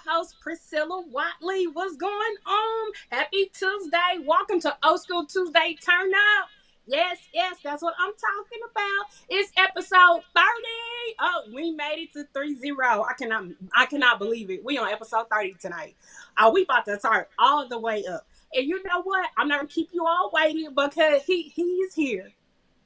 host, Pricilla Watley. What's going on? Happy Tuesday. Welcome to Old School Tuesday Turnup. Yes, that's what I'm talking about. It's episode 30. Oh, we made it to 30. I cannot believe it. We on episode 30 tonight. We about to turn all the way up. And you know what? I'm not gonna keep you all waiting because he's here.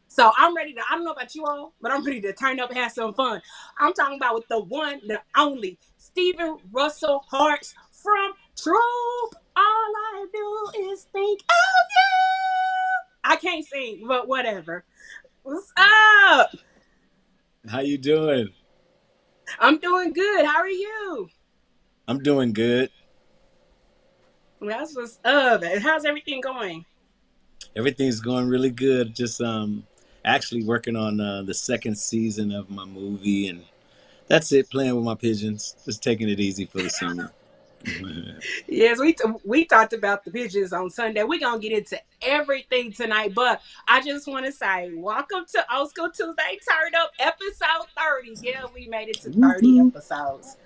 So I'm ready to, I don't know about you all, but I'm ready to turn up and have some fun. I'm talking about with the one, the only, Steven Russell Harts from Troop. All I do is think of you. I can't sing, but whatever. What's up? How you doing? I'm doing good. How are you? I'm doing good. That's what's up. How's everything going? Everything's going really good. Just actually working on the second season of my movie, and that's it. Playing with my pigeons, just taking it easy for the summer. Yes, we talked about the pigeons on Sunday. We're going to get into everything tonight, but I just want to say welcome to Old School Tuesday Turn Up episode 30. Yeah, we made it to 30 episodes.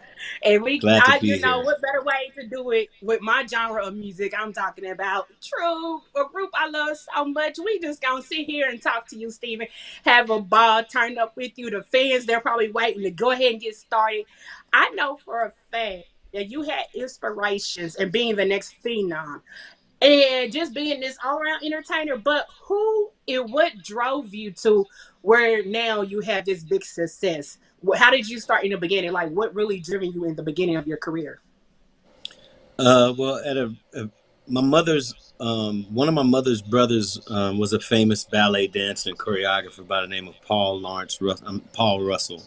And Glad to be here. what better way to do it with my genre of music? I'm talking about True, a group I love so much. We just gonna sit here and talk to you, Steven. Have a ball, turn up with you. The fans, they're probably waiting to go ahead and get started. I know for a fact that you had inspirations and being the next phenom and just being this all-around entertainer, but who and what drove you to where now you have this big success? How did you start in the beginning? Like, what really driven you in the beginning of your career? Well, my mother's one of my mother's brothers was a famous ballet dancer and choreographer by the name of Paul Lawrence Russell,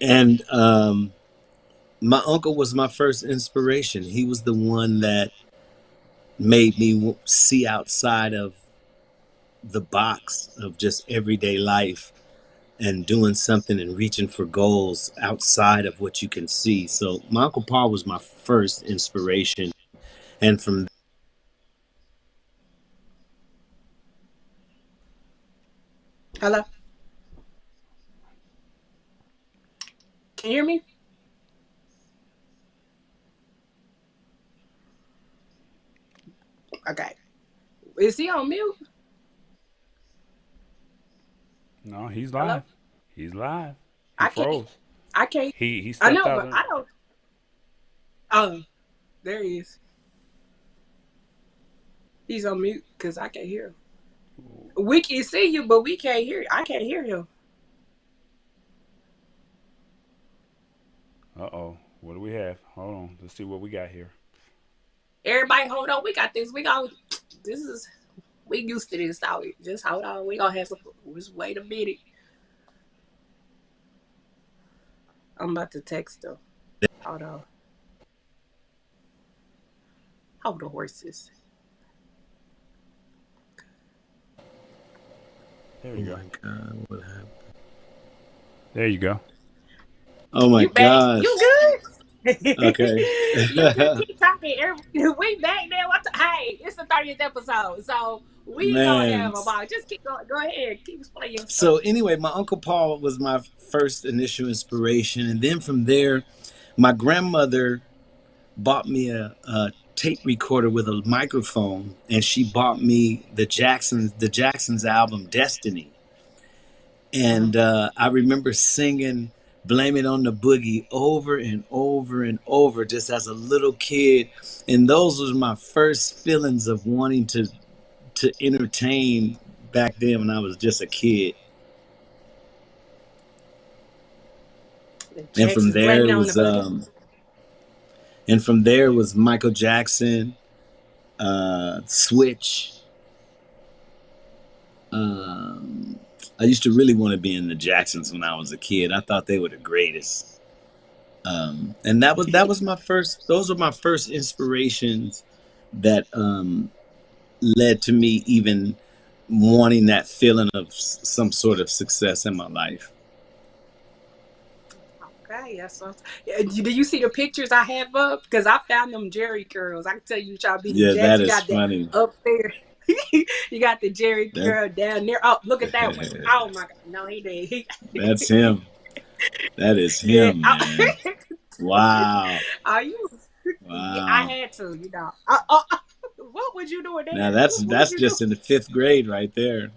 and my uncle was my first inspiration. He was the one that made me see outside of the box of just everyday life and doing something and reaching for goals outside of what you can see. So my Uncle Paul was my first inspiration. And from Hello? Can you hear me? Okay. Is he on mute? No, he's Hello? live. He's live. He I can't. froze. I can't. He I stepped know, out but of I don't. Oh, there he is. He's on mute because I can't hear him. We can see you, but we can't hear. I can't hear him. Uh-oh. What do we have? Hold on. Let's see what we got here. Everybody, hold on. We got this. This is. We used to this. So just hold on. We gonna have some. Just wait a minute. I'm about to text them. Hold on. Hold the horses. There oh you go. my God, what happened? There you go. Oh my You back? gosh. You good? Okay. You just keep talking. We back there. Hey, it's the 30th episode, so we gonna Man. have a ball. Just keep going. Go ahead. Keep playing your So stuff. anyway, my Uncle Paul was my first initial inspiration. And then from there, my grandmother bought me a tape recorder with a microphone, and she bought me the Jacksons album Destiny. Mhm. And I remember singing Blame It on the Boogie over and over and over just as a little kid. And those was my first feelings of wanting to entertain back then when I was just a kid. The And from Jacksons there blaming it it on the was boogie. Michael Jackson, Switch. Um, I used to really want to be in the Jacksons when I was a kid. I thought they were the greatest. And that was my first. Those were my first inspirations that led to me even wanting that feeling of some sort of success in my life. Okay, that's so. Yeah, do you see the pictures I have up? Because I found them Jerry curls. I can tell you, y'all be Yeah, Jacks. that You is got that funny. up there. You got the Jerry That curl down there. Oh, look at that one. Oh my God, no, he did. that's him. That is Yeah. him, man. Wow. Are you? Yeah, I Wow. had to, what would you do Now there? What would that's you do? just in the fifth grade right there.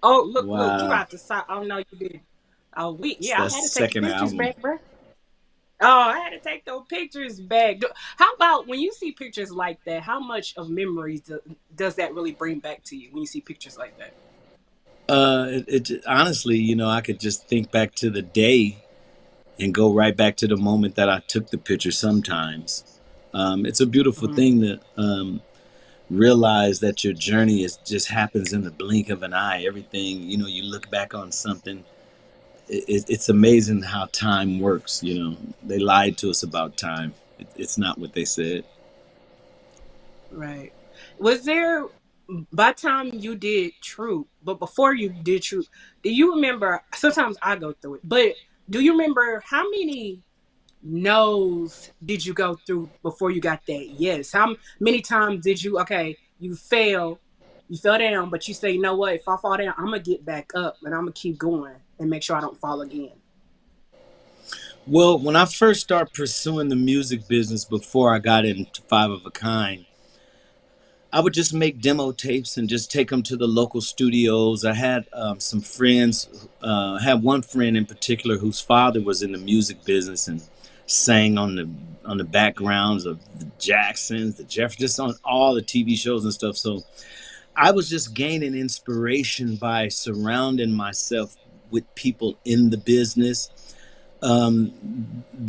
Oh, look, you Wow. got to sign. Oh no, you didn't. Oh, So I that's had the to take the second pictures album. back, bro. Oh, I had to take those pictures back. How about when you see pictures like that? How much of memories does that really bring back to you when you see pictures like that? Honestly, I could just think back to the day and go right back to the moment that I took the picture. Sometimes, it's a beautiful Mhm. thing to realize that your journey is just happens in the blink of an eye. Everything, you look back on something. It's amazing how time works. They lied to us about time. It's not what they said. Right. Was there by the time you did Troop, but before you did Troop, do you remember? Sometimes I go through it, but do you remember how many no's did you go through before you got that yes? How many times did you? Okay, you fell down, but you say, you know what? If I fall down, I'm gonna get back up and I'm gonna keep going and make sure I don't fall again. Well, when I first started pursuing the music business before I got into Five of a Kind, I would just make demo tapes and just take them to the local studios. I had some friends. I had one friend in particular whose father was in the music business and sang on the backgrounds of the Jacksons, the Jeffersons, just on all the TV shows and stuff. So I was just gaining inspiration by surrounding myself with people in the business. The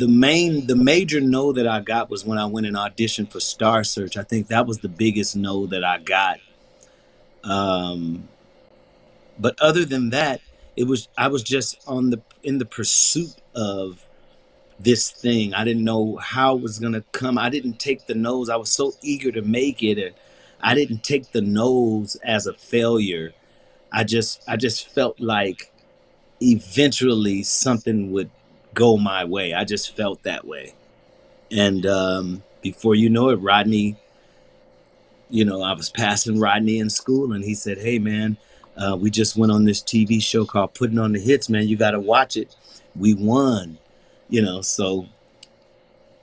major no that I got was when I went and auditioned for Star Search. I think that was the biggest no that I got. Um, but other than that, I was just on the in the pursuit of this thing. I didn't know how it was gonna come. I didn't take the no's. I was so eager to make it, and I didn't take the no's as a failure. I just felt like eventually something would go my way. I just felt that way. And before you know it, Rodney, I was passing Rodney in school, and he said, "Hey, man, we just went on this TV show called Putting on the Hits, man. You got to watch it. We won." So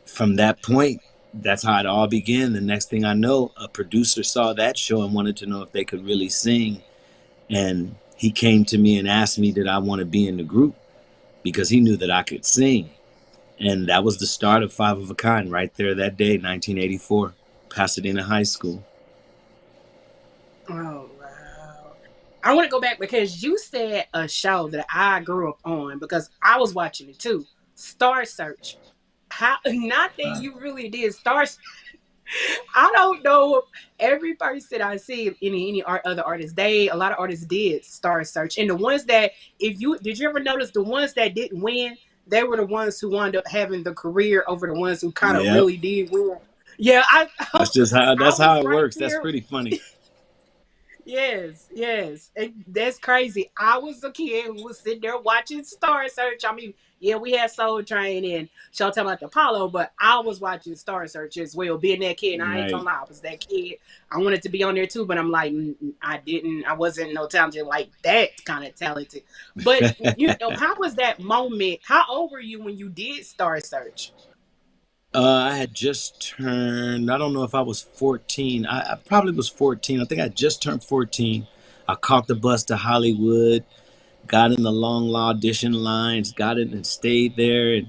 from that point, that's how it all began. The next thing I know, a producer saw that show and wanted to know if they could really sing. And he came to me and asked me, did I want to be in the group? Because he knew that I could sing. And that was the start of Five of a Kind right there that day, 1984, Pasadena High School. Oh wow. I want to go back because you said a show that I grew up on because I was watching it too. Star Search. How not that you really did Star I don't know. Every person I see, other artists, a lot of artists did Star Search, and the ones that, if you did, you ever notice the ones that didn't win? They were the ones who wound up having the career over the ones who kind of Yep. really did win. Yeah, That's I how was it right works. That's there. pretty funny. Yes, yes. That's crazy. I was a kid who was sitting there watching Star Search. I mean, yeah, we had Soul Train and Showtime at the Apollo, but I was watching Star Search as well. Being that kid, and I ain't gonna Right. lie, I was that kid. I wanted to be on there too, but I'm like, I didn't. I wasn't no talented like that kind of talented. But how was that moment? How old were you when you did Star Search? I had just turned, I don't know if I was 14. I probably was 14. I think I just turned 14. I caught the bus to Hollywood, got in the long audition lines, got it and stayed there.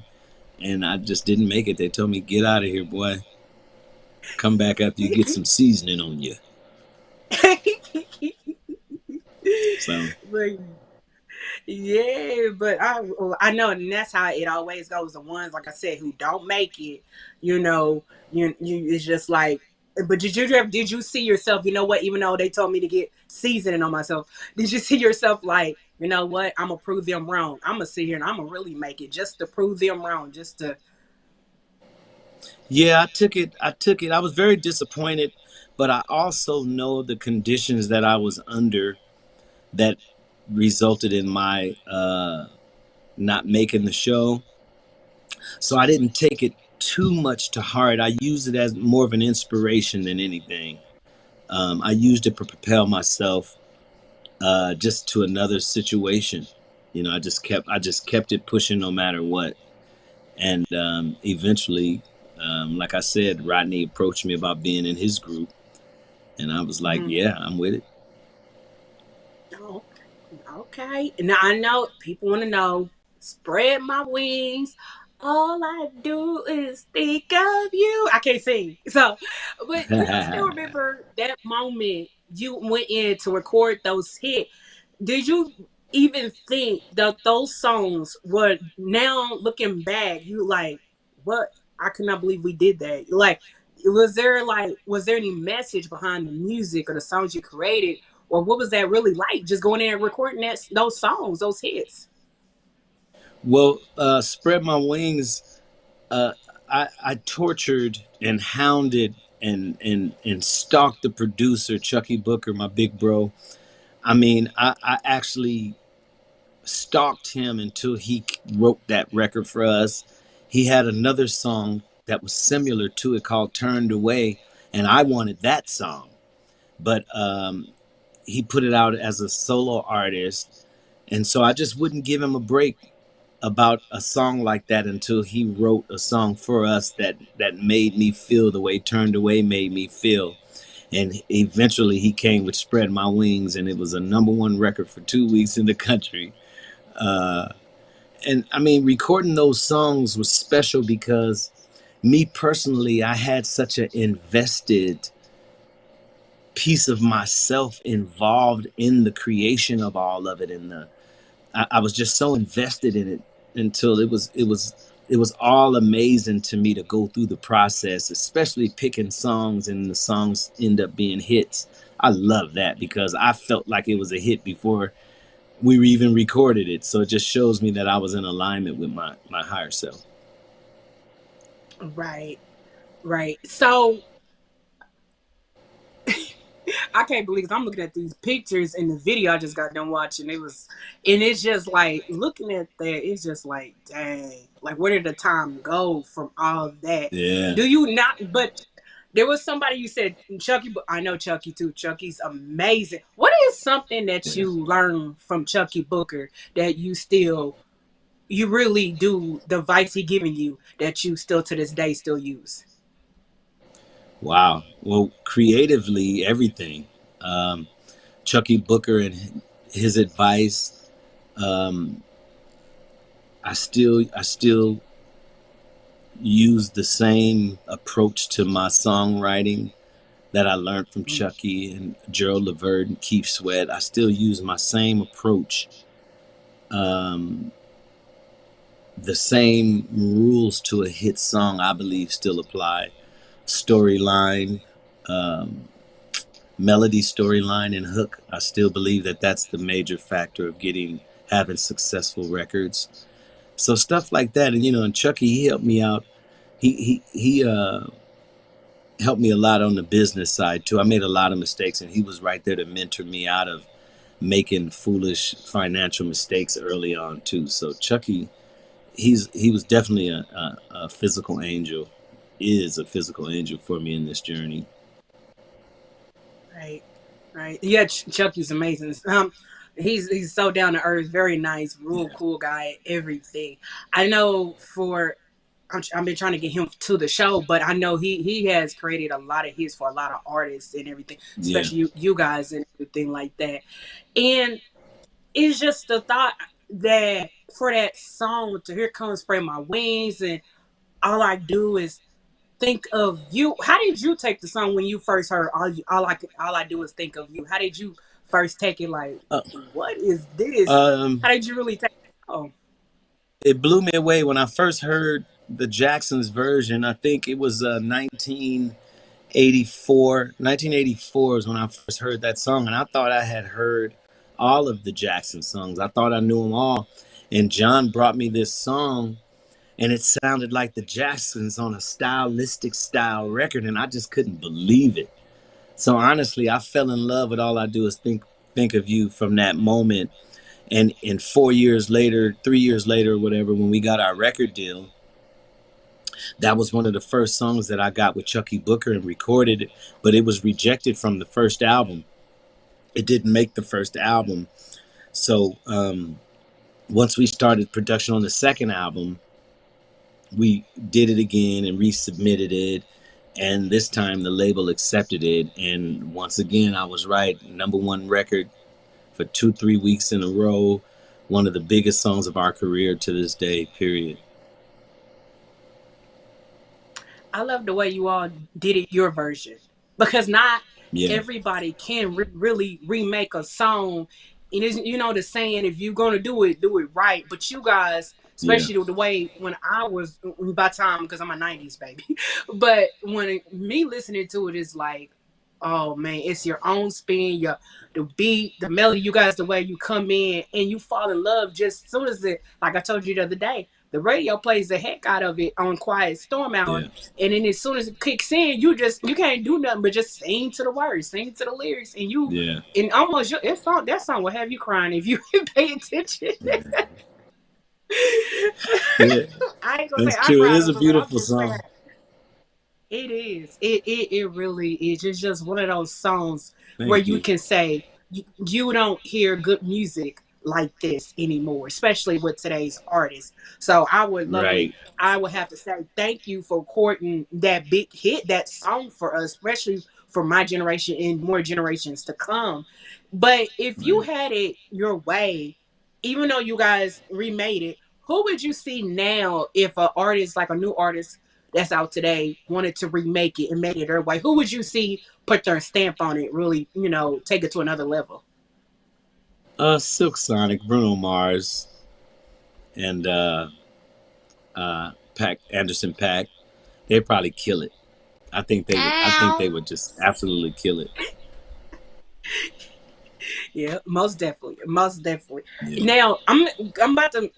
And I just didn't make it. They told me, get out of here, boy. Come back after you get some seasoning on you. So, but yeah, but I know, and that's how it always goes. The ones, like I said, who don't make it, it's just like. But did you see yourself? You know what? Even though they told me to get seasoning on myself, did you see yourself like, you know what? I'm gonna prove them wrong. I'm gonna sit here and I'm gonna really make it just to prove them wrong. Just to. yeah, I took it. I took it. I was very disappointed, but I also know the conditions that I was under that resulted in my not making the show. So I didn't take it too much to heart. I used it as more of an inspiration than anything. I used it to propel myself just to another situation. I just kept it pushing no matter what. And eventually, like I said, Rodney approached me about being in his group, and I was like, Hmm. yeah, I'm with it. Oh, okay. Now I know people want to know. Spread my wings. All I do is think of you. I can't sing. So, but do you still remember that moment you went in to record those hits? Did you even think that those songs were, now looking back, you like, what? I cannot believe we did that. Like, was there any message behind the music or the songs you created, or what was that really like? Just going in and recording those songs, those hits. Well, spread my wings. Uh, I tortured and hounded and stalked the producer Chucky Booker, my big bro. I mean, I actually stalked him until he wrote that record for us. He had another song that was similar to it called "Turned Away," and I wanted that song, but he put it out as a solo artist, and so I just wouldn't give him a break about a song like that until he wrote a song for us that made me feel the way Turned Away made me feel. And eventually he came with Spread My Wings, and it was a number one record for 2 weeks in the country. uh, and I mean, recording those songs was special because me personally, I had such an invested piece of myself involved in the creation of all of it, and I was just so invested in it until it was all amazing to me to go through the process, especially picking songs and the songs end up being hits. I love that because I felt like it was a hit before we even recorded it. So it just shows me that I was in alignment with my higher self. Right, right. So I can't believe, 'cause I'm looking at these pictures and the video I just got done watching. And it's just like looking at that. It's just like, dang, like where did the time go from all of that? Yeah. Do you not? But there was somebody you said Chucky. I know Chucky too. Chucky's amazing. What is something that Yeah. you learned from Chucky Booker that you really do, the advice he giving you that you still to this day still use? Wow. Well, creatively, everything. Um, Chucky Booker and his advice. Um, I still use the same approach to my songwriting that I learned from Mm. Chucky and Gerald Levert and Keith Sweat. I still use my same approach. Um, the same rules to a hit song, I believe, still apply. Storyline, um, melody, storyline, and hook. I still believe that that's the major factor of having successful records. So stuff like that, and Chucky, he helped me out. He helped me a lot on the business side too. I made a lot of mistakes, and he was right there to mentor me out of making foolish financial mistakes early on too. So Chucky, he was definitely a physical angel, is a physical angel for me in this journey. Right, right. Yeah, Chucky's amazing. He's so down to earth, very nice, real Yeah, cool guy. Everything. I know for I've been trying to get him to the show, but I know he has created a lot of hits for a lot of artists and everything, yeah, especially you guys and everything like that. And it's just the thought that for that song to "Here Comes Spread My Wings" and "All I Do Is Think of You." How did you take the song when you first heard all I do is think of you? How did you first take it? Like, uh, what is this? um, How did you really take it? Oh, it blew me away when I first heard the Jacksons version. I think it was 1984. 1984 is when I first heard that song, and I thought I had heard all of the Jackson songs. I thought I knew them all. And John brought me this song, and it sounded like the Jacksons on a stylistic style record, and I just couldn't believe it. So honestly, I fell in love with All I Do Is Think of You from that moment. And 4 years later, 3 years later, whatever, when we got our record deal, that was one of the first songs that I got with Chucky Booker and recorded it, but it was rejected from the first album. It didn't make the first album. So Once we started production on the second album, we did it again and resubmitted it. And this time the label accepted it. And once again, I was right. Number one record for 2, 3 weeks in a row. One of the biggest songs of our career to this day, period. I love the way you all did it your version, because not Yeah, everybody can really remake a song. And it's, the saying, if you're gonna do it, do it right. But you guys, yeah, especially the way when I was by time, because I'm a '90s baby, but when me listening to it is like, oh man, it's your own spin, the beat, the melody. You guys, the way you come in and you fall in love just as soon as it. Like I told you the other day, the radio plays the heck out of it on Quiet Storm Hour, yeah, and then as soon as it kicks in, you can't do nothing but just sing to the words, sing to the lyrics, and yeah, almost that song will have you crying if you pay attention. yeah. I ain't gonna say That's I true. It cried is a over, but I'm beautiful just saying song. it is. It really is. It's just one of those songs where Thank you you. can say you don't hear good music like this anymore, especially with today's artists. So Right, I would have to say thank you for courting that big hit, that song for us, especially for my generation and more generations to come. But if you right. had it your way, even though you guys remade it, who would you see now if an artist, like a new artist that's out today, wanted to remake it and made it their way? Who would you see put their stamp on it, really, take it to another level? Silk Sonic, Bruno Mars, and Pack Anderson Pack. They'd probably kill it. I think they would. I think they would just absolutely kill it. Yeah, most definitely, most definitely. Yeah. Now I'm about to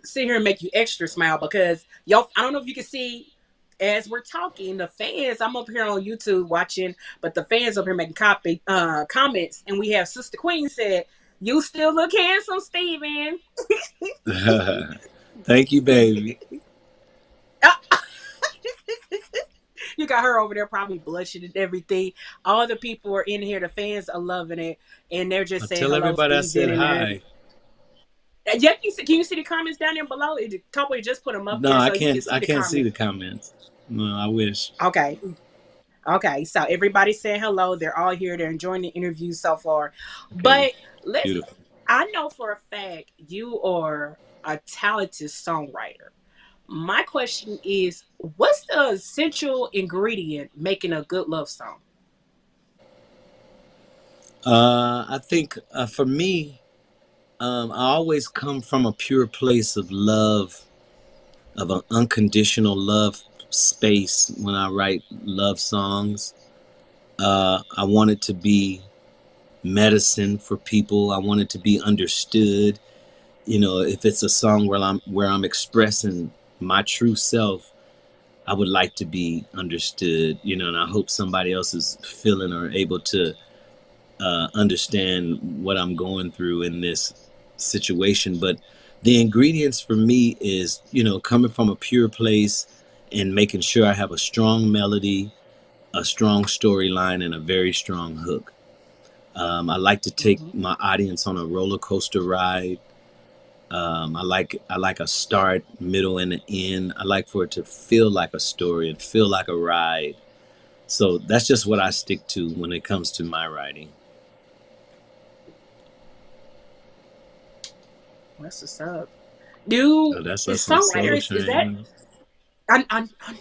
sit here and make you extra smile because y'all. I don't know if you can see as we're talking, the fans. I'm up here on YouTube watching, but the fans up here making comments, and we have Sister Queen said, "You still look handsome, Steven." Thank you, baby. You got her over there probably blushing and everything. All the people are in here. The fans are loving it, and they're I just saying tell hello, everybody I Steven, said and they're. hi. Yeah, can you see the comments down there below? Couple just put them up No, there I so you can can't. see I the can't see comments. the comments. No, I wish. Okay. Okay. So everybody's saying hello. They're all here. They're enjoying the interview so far. Okay, But let's beautiful. I know for a fact you are a talented songwriter. My question is, what's the essential ingredient making a good love song? I think for me, I always come from a pure place of love, of an unconditional love space when I write love songs. I want it to be medicine for people. I want it to be understood. If it's a song where I'm expressing my true self, I would like to be understood. And I hope somebody else is feeling or able to understand what I'm going through in this situation. But the ingredients for me is, coming from a pure place and making sure I have a strong melody, a strong storyline, and a very strong hook. I like to take Mm-hmm. my audience on a roller coaster ride. I like a start, middle, and an end. I like for it to feel like a story and feel like a ride. So that's just what I stick to when it comes to my writing. What's what's up? Do So that's is my soul songwriters, is that train.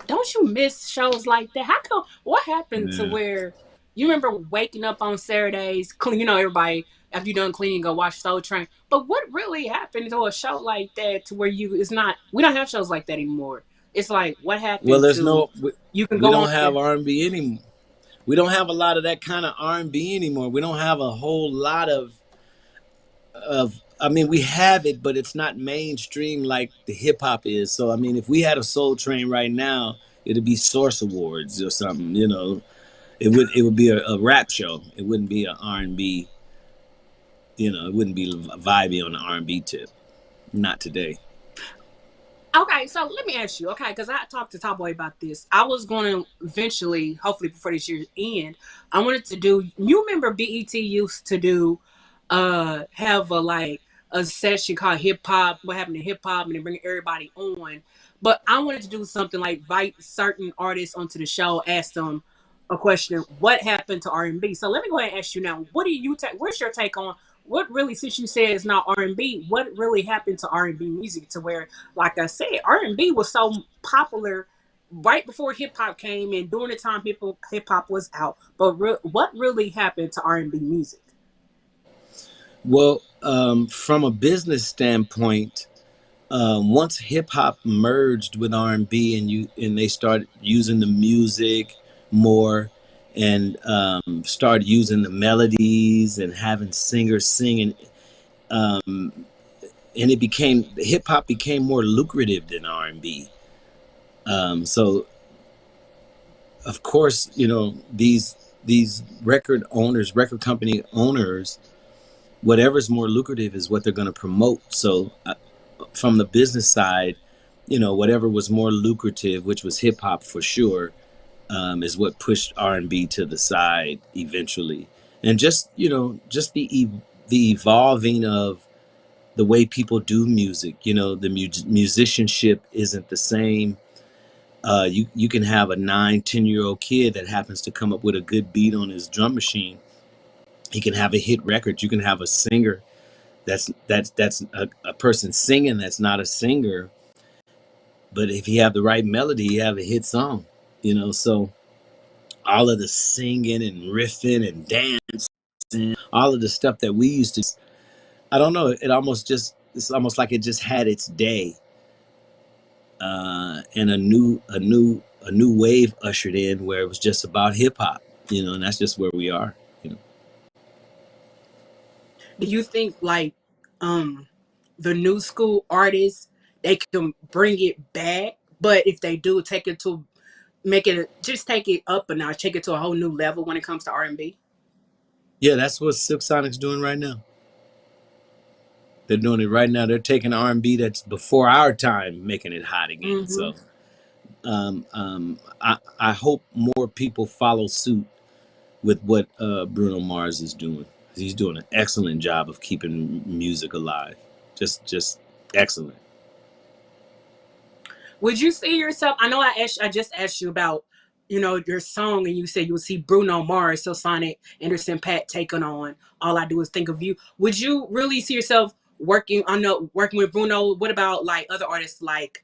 don't you miss shows like that? How come? What happened to Yeah. where you remember waking up on Saturdays, clean? Everybody after you done cleaning, go watch Soul Train. But what really happened to a show like that to where you? It's not. We don't have shows like that anymore. It's like what Well, happened there's to? no. We, You can we go don't on have there. R&B anymore. We don't have a lot of that kind of R&B anymore. We don't have a whole lot of. I mean, we have it, but it's not mainstream like the hip hop is. So, I mean, if we had a Soul Train right now, it'd be Source Awards or something. It would be a rap show. It wouldn't be an R&B. It wouldn't be vibey on the R&B tip. Not today. Okay, so let me ask you, okay, because I talked to Top Boy about this. I was going to eventually, hopefully before this year's end, I wanted to do. You remember BET used to do, have a like a session called Hip Hop, what happened to hip hop, and then bring everybody on. But I wanted to do something like invite certain artists onto the show, ask them a question: what happened to R&B? So let me go ahead and ask you now: what do you take? What's your take on what really? Since you said it's not R&B, what really happened to R&B music to where, like I said, R&B was so popular right before hip hop came and during the time hip hop was out. But what really happened to R&B music? Well, from a business standpoint, once hip hop merged with R&B, and they started using the music more, and started using the melodies and having singers singing, and it became hip hop became more lucrative than R&B. So of course, these record company owners, whatever's more lucrative is what they're going to promote. So from the business side, whatever was more lucrative, which was hip hop for sure, is what pushed R&B to the side eventually. And just the evolving of the way people do music. The musicianship isn't the same. You can have a 9, 10-year-old kid that happens to come up with a good beat on his drum machine. He can have a hit record. You can have a singer that's a person singing that's not a singer, but if you have the right melody, you have a hit song. So all of the singing and riffing and dancing, all of the stuff that we used to, I don't know, it's almost like it just had its day, and a new wave ushered in where it was just about hip hop, and that's just where we are. Do you think like um the new school artists they can bring it back? But if they do, take it to make it just take it up a notch, take it to a whole new level when it comes to R&B. Yeah, that's what Silk Sonic's doing right now. They're doing it right now. They're taking R&B that's before our time, making it hot again. Mm-hmm. So I hope more people follow suit with what Bruno Mars is doing. He's doing an excellent job of keeping music alive. Just excellent. Would you see yourself? I know I just asked you about your song, and you said you would see Bruno Mars, so Sonic, Anderson, Pat taking on All I Do Is Think of You. Would you really see yourself working? I know working with Bruno. What about like other artists like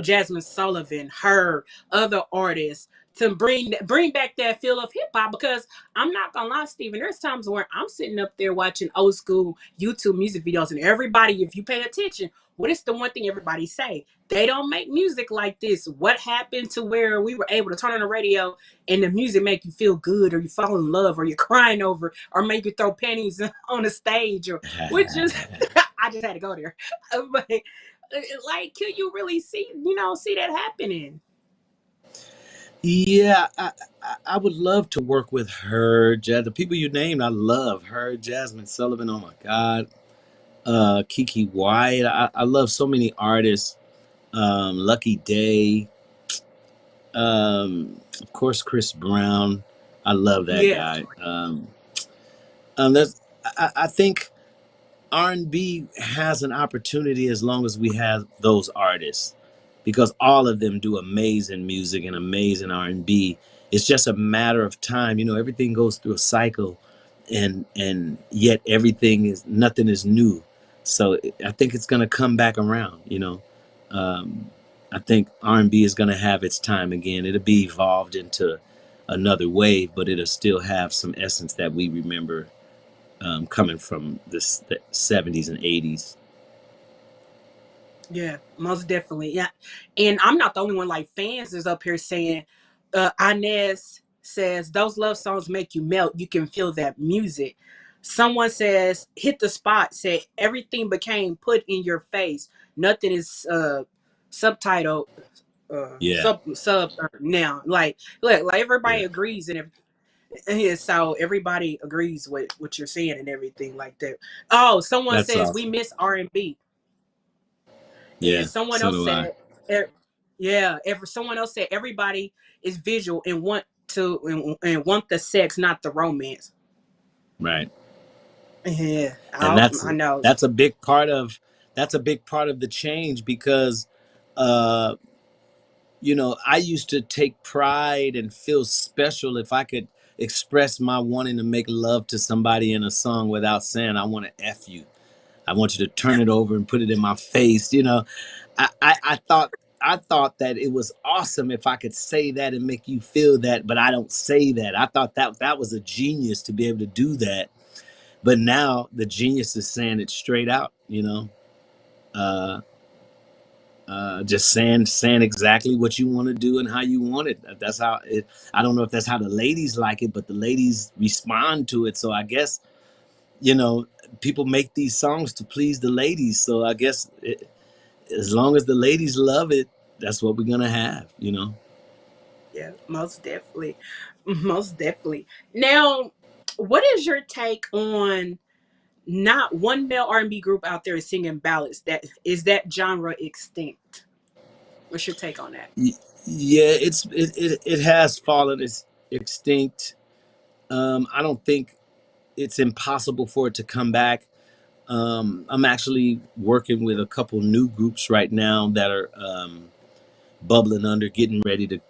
Jasmine Sullivan, her, other artists to bring back that feel of hip hop? Because I'm not gonna lie, Steven, there's times where I'm sitting up there watching old school YouTube music videos, and everybody, if you pay attention, what is the one thing everybody say? They don't make music like this. What happened to where we were able to turn on the radio and the music make you feel good, or you fall in love, or you're crying over, or make you throw pennies on the stage, or which is I just had to go there. But like, could you really see that happening? Yeah, I would love to work with her. The people you named, I love her. Jasmine Sullivan, oh my God. Kiki White. I love so many artists. Lucky Day. Of course, Chris Brown. I love that Yeah. guy. There's, I think R&B has an opportunity as long as we have those artists, because all of them do amazing music and amazing R&B. It's just a matter of time. Everything goes through a cycle, and yet nothing is new. So I think it's going to come back around. I think R&B is going to have its time again. It'll be evolved into another wave, but it'll still have some essence that we remember, coming from the 70s and 80s. Yeah, most definitely. Yeah. And I'm not the only one, like fans is up here saying, Inez says those love songs make you melt. You can feel that music. Someone says, hit the spot, said everything became put in your face. Nothing is subtitled Yeah, sub now. Like look, like everybody yeah, agrees and yeah, so everybody agrees with what you're saying and everything like that. Oh, someone that's says we awesome. miss R&B. And Yeah, someone so else do I. said, yeah, someone else said everybody is visual and want to and want the sex, not the romance. Right. Yeah, And I know. that's a big part of the change because uh I used to take pride and feel special if I could express my wanting to make love to somebody in a song without saying I want to F you. I want you to turn it over and put it in my face. I thought that it was awesome if I could say that and make you feel that, but I don't say that. I thought that was a genius to be able to do that. But now the genius is saying it straight out, uh, just saying exactly what you want to do and how you want it. That's how it. I don't know if that's how the ladies like it, but the ladies respond to it. So I guess you know people make these songs to please the ladies. So I guess as long as the ladies love it, that's what we're gonna have. Yeah, most definitely. Most definitely. Now, what is your take on not one male R&B group out there is singing ballads? That genre extinct? What's your take on that? Yeah, it has fallen. It's extinct. I don't think it's impossible for it to come back. I'm actually working with a couple new groups right now that are bubbling under, getting ready to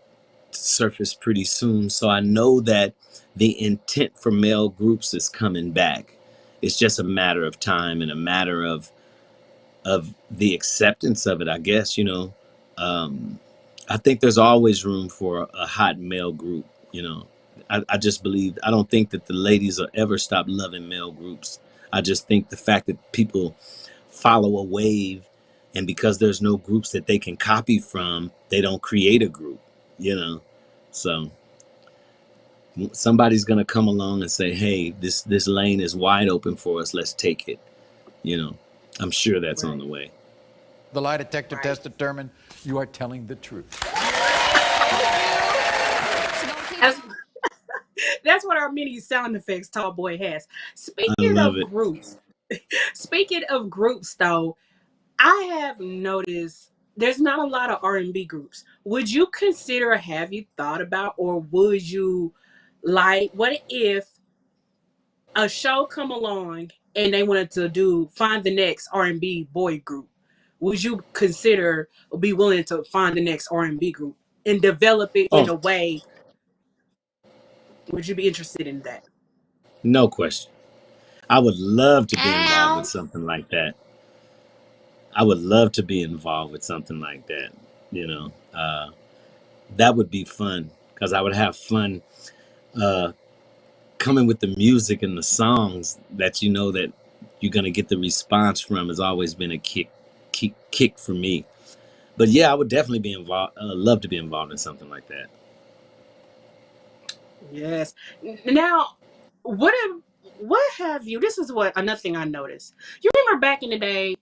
surface pretty soon. So I know that the intent for male groups is coming back. It's just a matter of time and a matter of the acceptance of it, I guess. Um, I think there's always room for a hot male group. I just believe I don't think that the ladies will ever stop loving male groups. I just think the fact that people follow a wave, and because there's no groups that they can copy from, they don't create a group. You know, so somebody's gonna come along and say, "Hey, this lane is wide open for us. Let's take it." You know, I'm sure that's on Right. the way. The lie detector Right. test determined you are telling the truth. That's that's what our mini sound effects tall boy has. I Speaking love of it. groups, speaking of groups though, I have noticed there's not a lot of R&B groups. Would you consider, have you thought about, or would you like, what if a show come along and they wanted to do find the next R&B boy group? Would you consider or be willing to find the next R&B group and develop it in Oh, a way? Would you be interested in that? no question. I would love to be involved with something like that. I would love to be involved with something like that. You know, that would be fun because I would have fun uh, coming with the music and the songs that that you're gonna get the response from has always been a kick for me. But yeah, I would definitely be involved. Love to be involved in something like that. Yes. Now, what have you? This is what another thing I noticed. You remember back in the day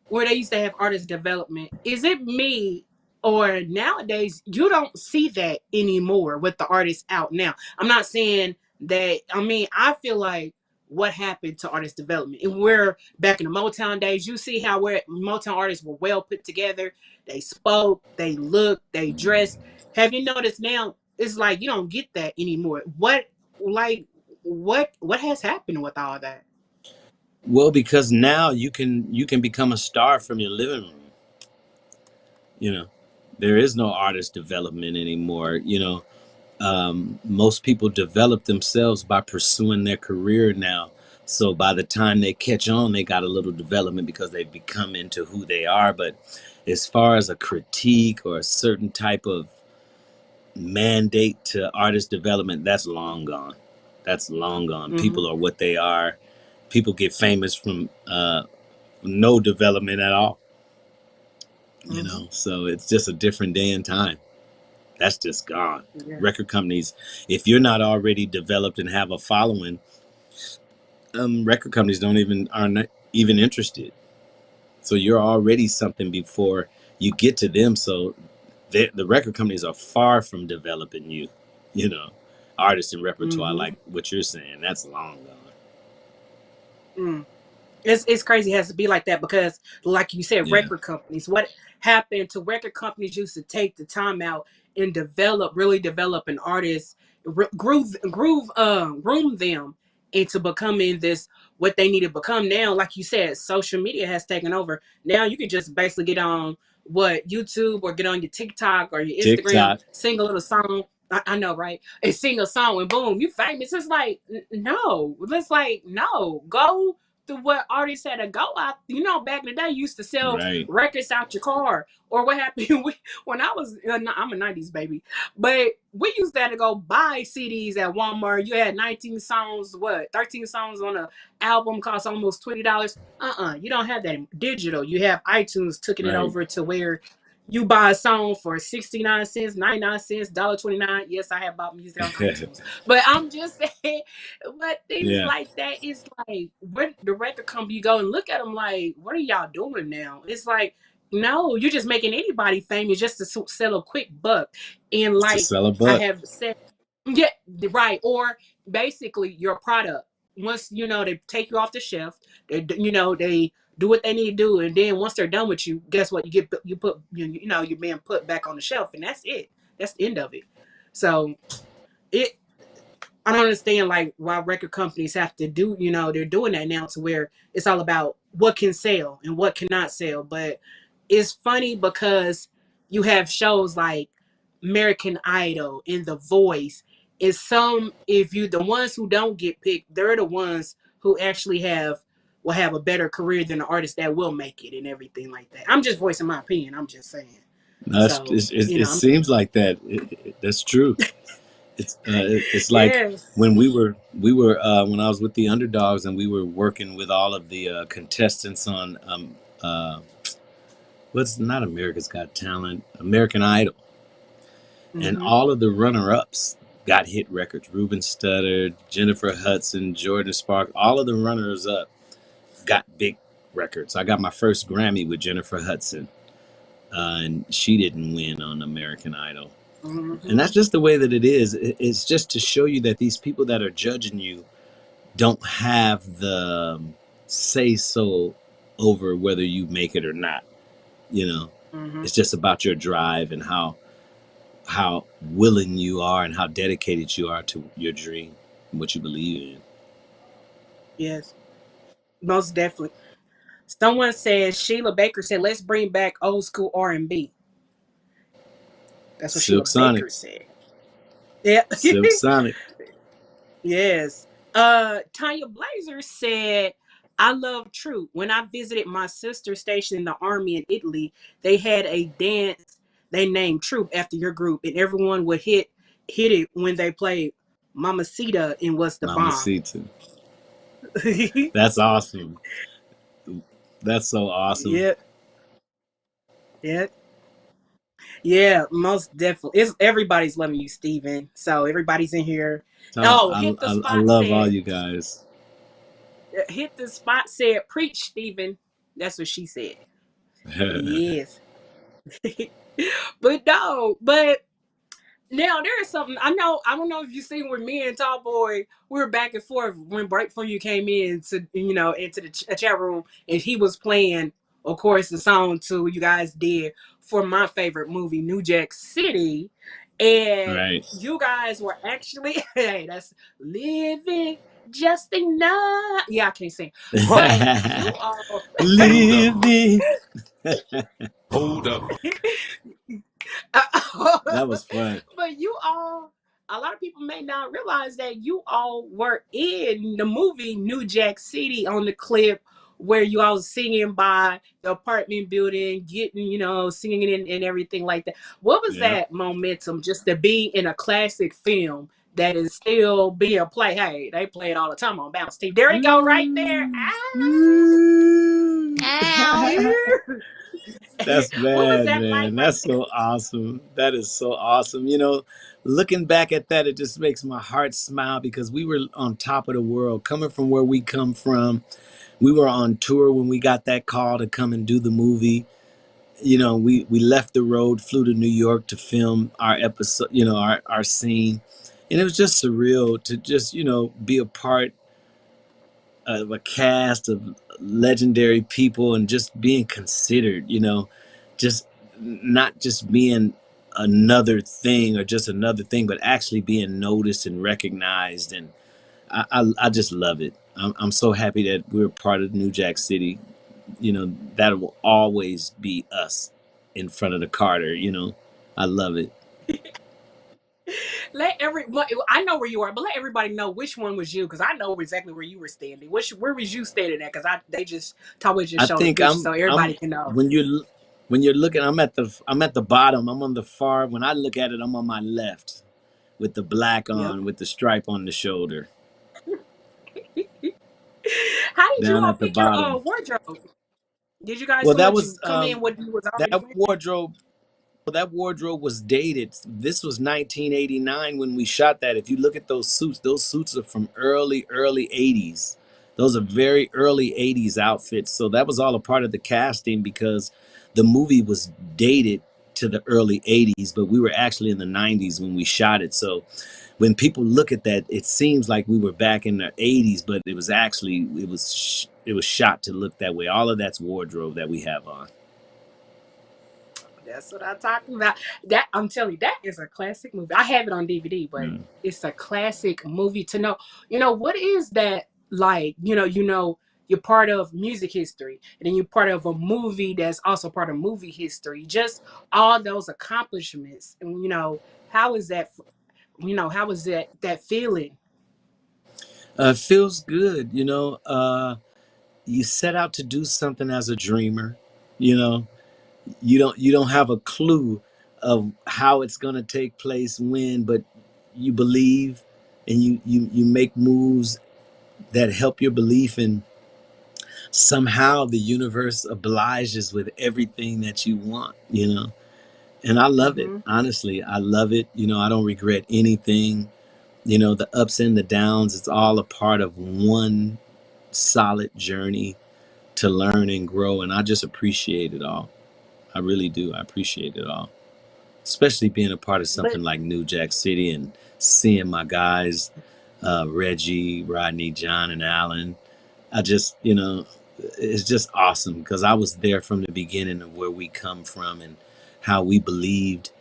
where they used to have artist development? Is it me or nowadays you don't see that anymore with the artists out now? I'm not saying that. I mean, I feel like what happened to artist development, and we're back in the Motown days. You see how where Motown artists were well put together. They spoke, they looked, they dressed. Have you noticed now? It's like you don't get that anymore. Like, what has happened with all that? Well, because now you can become a star from your living room. You know, there is no artist development anymore. Most people develop themselves by pursuing their career now. So by the time they catch on, they got a little development because they've become into who they are. But as far as a critique or a certain type of mandate to artist development, that's long gone. That's long gone. Mm-hmm. People are what they are. People get famous from no development at all. Mm-hmm. So it's just a different day and time. That's just gone. Yeah. Record companies, if you're not already developed and have a following, record companies don't even are not even interested. So you're already something before you get to them. So the record companies are far from developing you. You know, artists and repertoire Mm-hmm. like what you're saying. That's long gone. Mm. It's crazy it has to be like that because like you said, Yeah. record companies, what happened to record companies used to take the time out and develop, really develop an artist, groove groom them into becoming this what they need to become now. Like you said, social media has taken over. Now you can just basically get on what YouTube or get on your TikTok or your Instagram, TikTok. sing a little song. I know, right? And sing a song and boom, you famous. It's like no, it's like no. Go to what artists had to go out. You know, back in the day, you used to sell Right. records out your car. Or what happened when I was, I'm a 90s baby, but we used to have to go buy CDs at Walmart. You had 19 songs, 13 songs on an album, cost almost $20. You don't have that in digital. You have iTunes taking it Right. over to where you buy a song for 69 cents, 99 cents, $1.29. Yes, I have bought music on iTunes. But I'm just saying, but things Yeah. like that is like, where the record company, you go and look at them like, what are y'all doing now? It's like, no, you're just making anybody famous just to sell a quick buck. And To like sell a I buck. have said, yeah, right. Or basically your product. Once they take you off the shelf, they do what they need to do, and then once they're done with you, guess what? You're being put back on the shelf, and that's it. That's the end of it. So it I don't understand like why record companies have to do, they're doing that now to where it's all about what can sell and what cannot sell. But it's funny because you have shows like American Idol and The Voice. Is some if you the ones who don't get picked, they're the ones who actually will have a better career than the artists that will make it and everything like that. I'm just voicing my opinion. I'm just saying. No, So, it I'm seems like that. That's true. It's like yeah. when we were when I was with the Underdogs and we were working with all of the contestants on what's not America's Got Talent, American Idol, and Mm-hmm. all of the runner-ups got hit records. Ruben Studdard, Jennifer Hudson, Jordan Spark, all of the runners-up got big records. I got my first Grammy with Jennifer Hudson, and she didn't win on American Idol. And Mm-hmm. that's just the way that it is. It's just to show you that these people that are judging you don't have the say so over whether you make it or not. You know, Mm-hmm. it's just about your drive and how willing you are and how dedicated you are to your dream and what you believe in. Yes, most definitely. Someone said Sheila Baker said, "Let's bring back old school R&B." That's what Sheila Silk Sonic, Baker said. Yeah. Silk Sonic. Yes. Tanya Blazer said, "I love Troop. When I visited my sister stationed in the army in Italy, they had a dance they named Troop after your group, and everyone would hit it when they played Mamacita and was the Mama bomb." Sita. That's awesome. That's so awesome. Yeah. Yeah. Yeah, most definitely. It's everybody's loving you, Steven. So everybody's in here. So Oh, hit the I spot love all said, you guys. hit the spot said, preach, Steven. That's what she said. Yes. But no, but now there is something I know. I don't know if you seen where me and Tall Boy we were back and forth when right before you came in to into the chat room and he was playing, of course, the song to you guys did for my favorite movie, New Jack City, and Right. you guys were actually hey, that's living just enough. Yeah, I can't sing, but you all. Hold up. Living. Hold up. That was fun. But you all, a lot of people may not realize that you all were in the movie New Jack City on the clip where you all was singing by the apartment building, getting, singing and everything like that. What was Yeah. that momentum just to be in a classic film that is still being played? Hey, they play it all the time on Bounce TV. There we go, right there. Ooh. Ooh. Ow. That's What was bad, that like man. right That's there? so awesome. That is so awesome. Looking back at that, it just makes my heart smile because we were on top of the world, coming from where we come from. We were on tour when we got that call to come and do the movie. We left the road, flew to New York to film our episode, our scene. And it was just surreal to just, be a part of a cast of legendary people and just being considered, just not just being another thing or just another thing, but actually being noticed and recognized. And I just love it. I'm so happy that we're part of New Jack City. That will always be us in front of the Carter. I love it. Let everyone. I know where you are, but let everybody know which one was you, because I know exactly where you were standing. Where was you standing at? Because they just always just I show the think picture so everybody I'm can know. when you're looking, I'm at the bottom. I'm on the far. When I look at it, I'm on my left with the black Yep. on, with the stripe on the shoulder, How did you down all at the pick your bottom. wardrobe? Did you guys Well, too that much was come in what you was already that wearing? wardrobe. Well, that wardrobe was dated. This was 1989 when we shot that. If you look at those suits are from early 80s. Those are very early 80s outfits. So that was all a part of the casting because the movie was dated to the early 80s, but we were actually in the 90s when we shot it. So when people look at that, it seems like we were back in the 80s, but it was shot to look that way. All of that's wardrobe that we have on. That's what I'm talking about. That I'm telling you, that is a classic movie. I have it on DVD, but Mm. it's a classic movie to know. What is that like? You're part of music history, and then you're part of a movie that's also part of movie history. Just all those accomplishments, and how is that? How is that feeling? Feels good. You set out to do something as a dreamer. You know, you don't have a clue of how it's gonna take place when, but you believe, and you make moves that help your belief, and somehow the universe obliges with everything that you want. And I love it. Hmm. Honestly, I love it. I don't regret anything. The ups and the downs, it's all a part of one solid journey to learn and grow. And I just appreciate it all. I really do. I appreciate it all, especially being a part of But something like New Jack City and seeing my guys, Reggie, Rodney, John, and Alan. I just, it's just awesome because I was there from the beginning of where we come from and how we believed,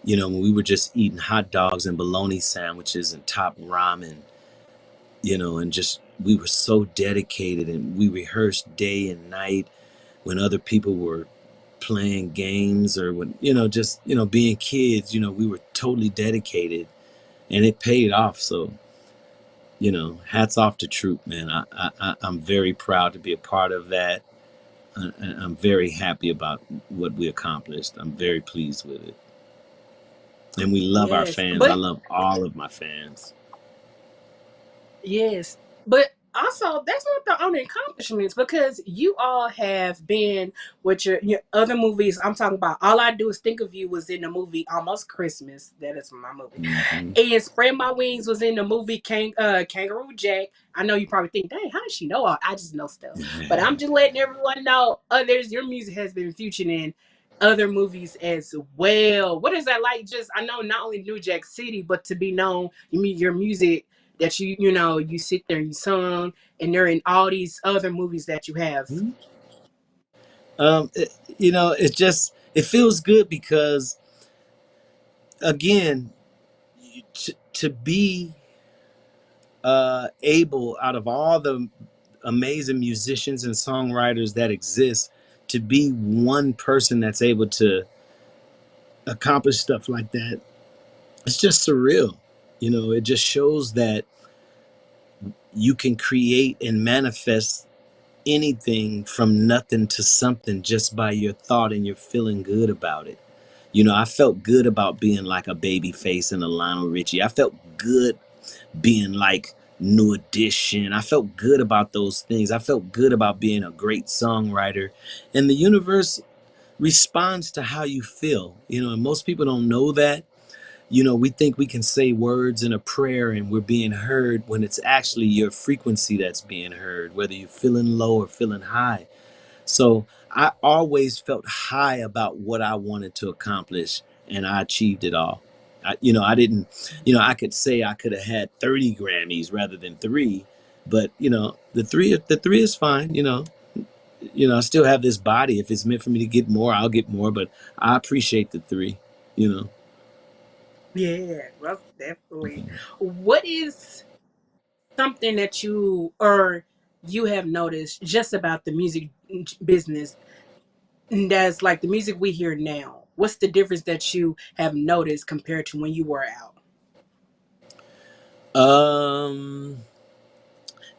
when we were just eating hot dogs and bologna sandwiches and top ramen, and just we were so dedicated and we rehearsed day and night when other people were playing games or when, just, being kids, we were totally dedicated and it paid off. So, hats off to Troop, man. I'm very proud to be a part of that. I'm very happy about what we accomplished. I'm very pleased with it. And we love our yes, fans. I but love all of my fans. yes, but also that's not the only accomplishments, because you all have been with your other movies. I'm talking about All I Do Is Think of You was in the movie Almost Christmas. That is my movie. Hmm. And Spread My Wings was in the movie Kangaroo Jack. I know you probably think, dang, how does she know all? I just know stuff. But I'm just letting everyone know others your music has been featured in other movies as well. What is that like? Just I know not only New Jack City, but to be known, you mean your music that you sit there and you sung, and they're in all these other movies that you have. It feels good because, again, to be able, out of all the amazing musicians and songwriters that exist, to be one person that's able to accomplish stuff like that, it's just surreal. It just shows that you can create and manifest anything from nothing to something just by your thought and you're feeling good about it. I felt good about being like a baby face in a Lionel Richie. I felt good being like New Edition. I felt good about those things. I felt good about being a great songwriter. And the universe responds to how you feel. And most people don't know that. We think we can say words in a prayer and we're being heard when it's actually your frequency that's being heard, whether you're feeling low or feeling high. So I always felt high about what I wanted to accomplish, and I achieved it all. I didn't, I could say I could have had 30 Grammys rather than three, but the three is fine. I still have this body. If it's meant for me to get more, I'll get more. But I appreciate the three. You know. Yeah, well, definitely. What is something that you have noticed just about the music business that's like the music we hear now? What's the difference that you have noticed compared to when you were out? Um,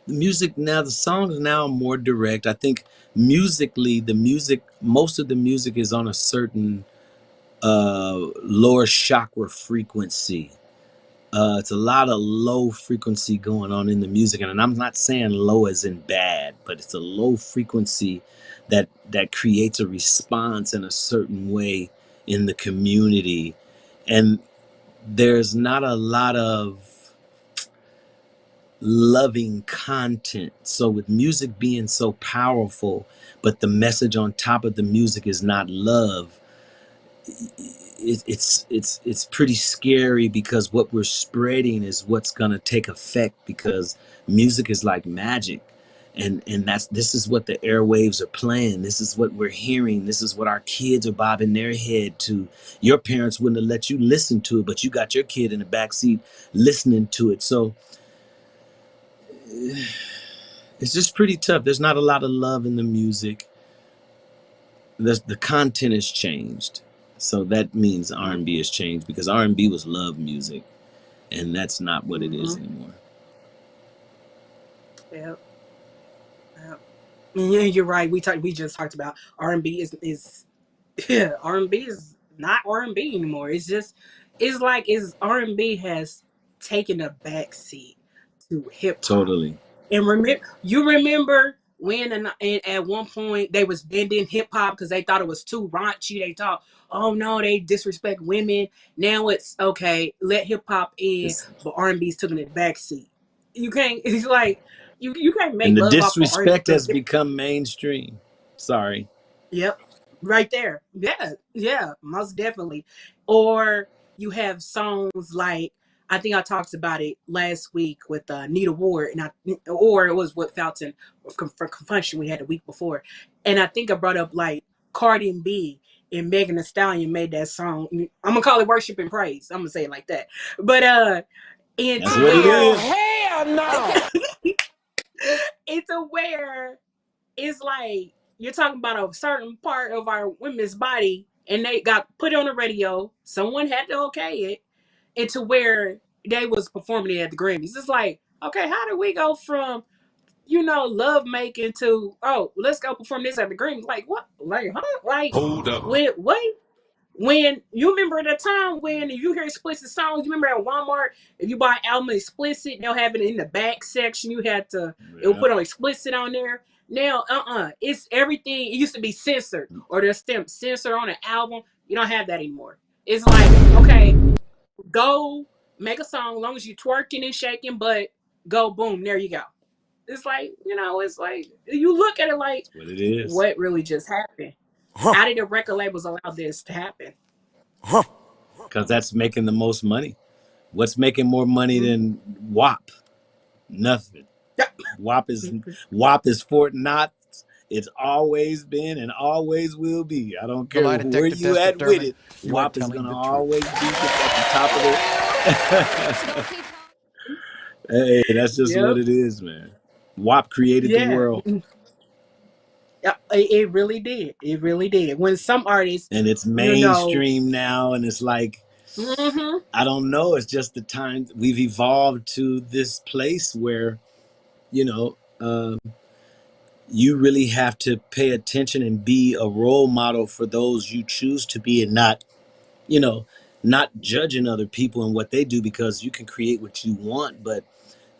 the music now, the songs now are more direct. I think musically, most of the music is on a certain lower chakra frequency. It's a lot of low frequency going on in the music, and I'm not saying low as in bad, but it's a low frequency that creates a response in a certain way in the community, and there's not a lot of loving content. So with music being so powerful, but the message on top of the music is not love, it's pretty scary, because what we're spreading is what's going to take effect, because music is like magic, and this is what the airwaves are playing, this is what we're hearing, this is what our kids are bobbing their head to. Your parents wouldn't have let you listen to it, but you got your kid in the back seat listening to it. So it's just pretty tough. There's not a lot of love in the music. The content has changed, so that means R&B has changed, because R&B was love music, and that's not what it is Mm-hmm. anymore. Yep. Yep. Yeah, you're right. We just talked about R&B is yeah, R&B is not R&B anymore. It's like is R&B has taken a backseat to hip hop. Totally. And remember when and at one point they was bending hip hop because they thought it was too raunchy. They thought, oh no, they disrespect women. Now it's okay, let hip hop in, It's, but R&B's taking a backseat. You can't. It's like you can't make and the love off of R&B. disrespect has become mainstream. Sorry. Yep. Right there. Yeah. Yeah. Most definitely. Or you have songs like I think I talked about it last week with Nita Ward, and or it was with Fountain for Confunction we had the week before, and I think I brought up like Cardi B and Megan Thee Stallion made that song. I'm gonna call it worship and praise. I'm gonna say it like that. But it's That's what it where is. it's a where it's like you're talking about a certain part of our women's body and they got put on the radio, someone had to okay it, and to where they was performing it at the Grammys. It's like, okay, how do we go from love making to, oh, let's go perform this at the Grammys? Like what? Like huh? Like Hold up. when you remember the time when you hear explicit songs, you remember at Walmart, if you buy an album explicit, they'll have it in the back section. It will Yeah. put on explicit on there. Now, it's everything. It used to be censored or they're stamped censored on an album. You don't have that anymore. It's like, okay, go make a song, as long as you twerking and shaking, but go boom, there you go. It's like, it's like you look at it like, That's what it is. what really just happened? How did the record labels allow this to happen? Because that's making the most money. What's making more money Mhm. than WAP? Nothing. Yeah. WAP is Fort Knox. It's always been and always will be. I don't The care lie where detector you test at with determined it. you are WAP is telling gonna the truth. always be at the top of the. Hey, that's just what Yep. it is, man. WAP created the Yeah. world, Yeah. It really did. It really did. When some artists, and it's you know, mainstream now, and it's like, hmm I don't know. It's just the time we've evolved to this place where you know. You really have to pay attention and be a role model for those you choose to be, and not, you know, not judging other people and what they do, because you can create what you want, but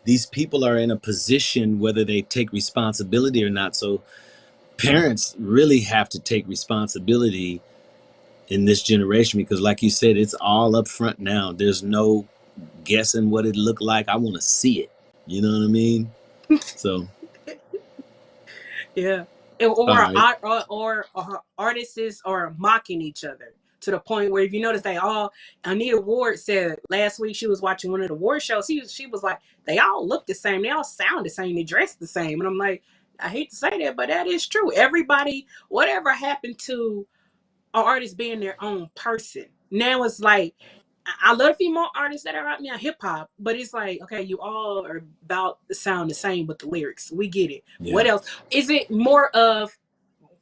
these people are in a position whether they take responsibility or not. So parents really have to take responsibility in this generation, because like you said, it's all up front now. There's no guessing what it looked like. I want to see it. You know what I mean? So, yeah. all right. Or artists are mocking each other to the point where if you notice they all Anita Ward said last week she was watching one of the award shows. She was like, they all look the same, they all sound the same, they dress the same. And I'm like, I hate to say that, but that is true. Everybody, whatever happened to an artist being their own person? Now it's like I love female artists that are out now hip hop, but it's like, okay, you all are about the sound the same with the lyrics. We get it. Yeah. What else? Is it more of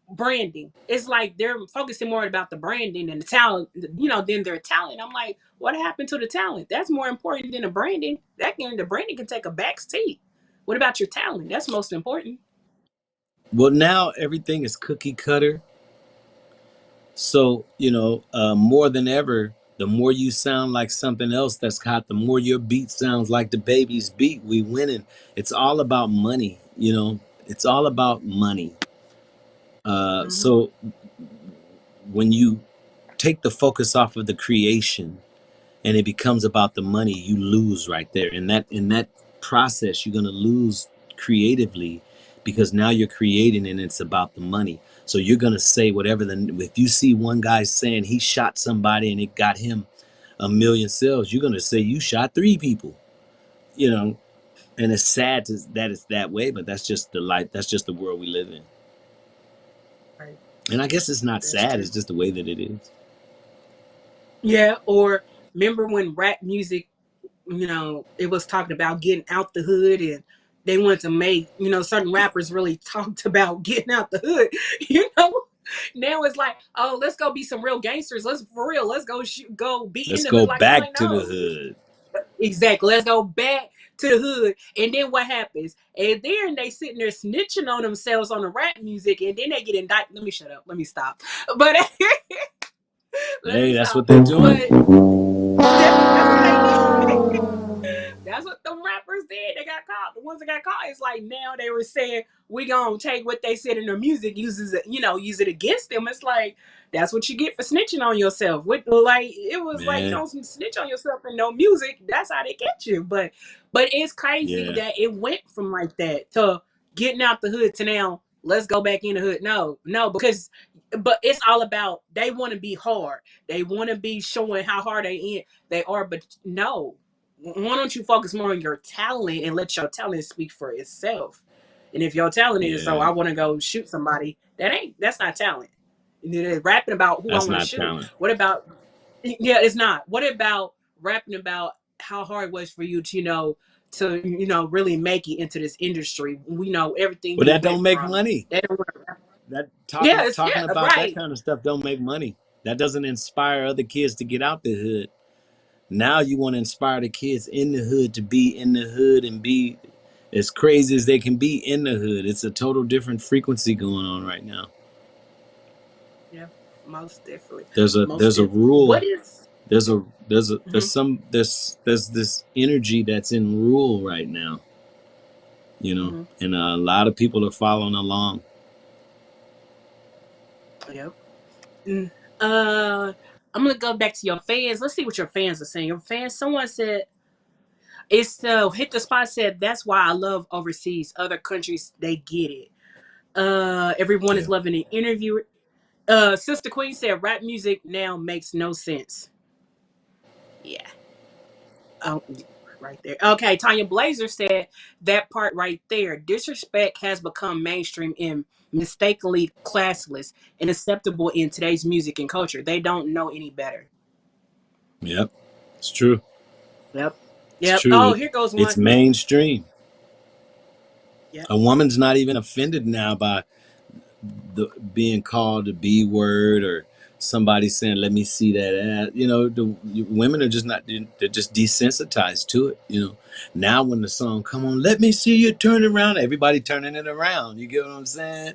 branding? It's like they're focusing more about the branding and the talent, than their talent. I'm like, what happened to the talent? That's more important than the branding. The branding can take a back seat. What about your talent? That's most important. Well, now everything is cookie cutter. So, more than ever, the more you sound like something else that's hot, the more your beat sounds like the baby's beat. We winning. It's all about money, It's all about money. Hmm. So when you take the focus off of the creation and it becomes about the money, you lose right there. In that process, you're gonna lose creatively because now you're creating and it's about the money. So you're gonna say whatever. If you see one guy saying he shot somebody and it got him 1 million sales, you're gonna say you shot 3 people. You know, and it's sad that it's that way, but that's just the life. That's just the world we live in. Right. And I guess it's not That's sad. true. It's just the way that it is. Yeah. Or remember when rap music, it was talking about getting out the hood, and they wanted to make, certain rappers really talked about getting out the hood. you know Now it's like, oh, let's go be some real gangsters. Let's for real. Let's go go be in Let's the hood. go Like, I'm back like, to the no, hood. exactly. Let's go back to the hood. And then what happens? And then they sitting there snitching on themselves on the rap music, and then they get indicted. Let me shut up. Let me stop. But let Hey, me that's what stop. they're doing. But that's what they did. That's what them rappers did. They got caught. The ones that got caught, it's like now they were saying we gonna take what they said in their music, use it against them. It's like that's what you get for snitching on yourself. It was like you Man, don't snitch on yourself in no music. That's how they get you. But it's crazy yeah. that it went from like that to getting out the hood to now let's go back in the hood. No, no, but it's all about they want to be hard. They want to be showing how hard they are, but no, why don't you focus more on your talent and let your talent speak for itself? And if your talent is, oh, Yeah. I want to go shoot somebody, that's not talent. Rapping about who I That's want to not shoot. talent. What about? Yeah, it's not. What about rapping about how hard it was for you to really make it into this industry? We know everything Well, you that went don't make from. money. They don't. That Yeah, talking about that right. kind of stuff don't make money. That doesn't inspire other kids to get out the hood. Now you want to inspire the kids in the hood to be in the hood and be as crazy as they can be in the hood. It's a total different frequency going on right now. Yeah, most definitely, most There's a definitely. What rule. is? There's Mhm. some there's this energy that's in rule right now, Mhm. and a lot of people are following along. Yep. Mm. Uh, I'm gonna go back to your fans. Let's see what your fans are saying. Your fans, someone said it's hit the spot. Said that's why I love overseas. Other countries they get it. Everyone is Yeah. loving the interview. Sister Queen said rap music now makes no sense. Yeah. Oh, right there. Okay, Tanya Blazer said that part right there. Disrespect has become mainstream and mistakenly classless and acceptable in today's music and culture. They don't know any better. Yep. It's true. Yep. It's Yep. true. Oh, here goes It's one. mainstream. Yep. A woman's not even offended now by the being called the B word or somebody saying, "Let me see that ass." The women are just not. They're just desensitized to it. Now when the song "Come on, let me see you turn around," everybody turning it around. You get what I'm saying?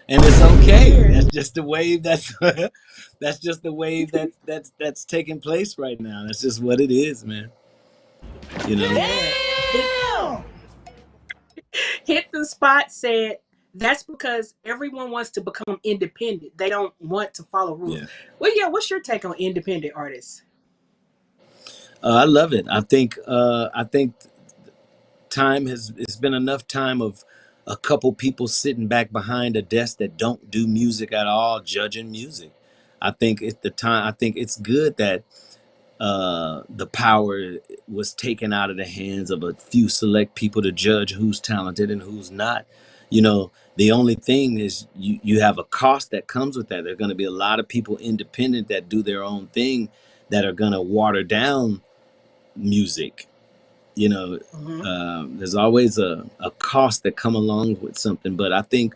And it's okay. Yeah. That's just the wave. That's just the wave that's taking place right now. That's just what it is, man. You know. Yeah. Hit the spot said that's because everyone wants to become independent. They don't want to follow rules. Yeah. Well, yeah, what's your take on independent artists? I love it. I think time has it's been enough time of a couple people sitting back behind a desk that don't do music at all, judging music. I think it's good that the power was taken out of the hands of a few select people to judge who's talented and who's not. The only thing is you have a cost that comes with that. There are going to be a lot of people independent that do their own thing that are going to water down music. You know, there's always a cost that come along with something, but I think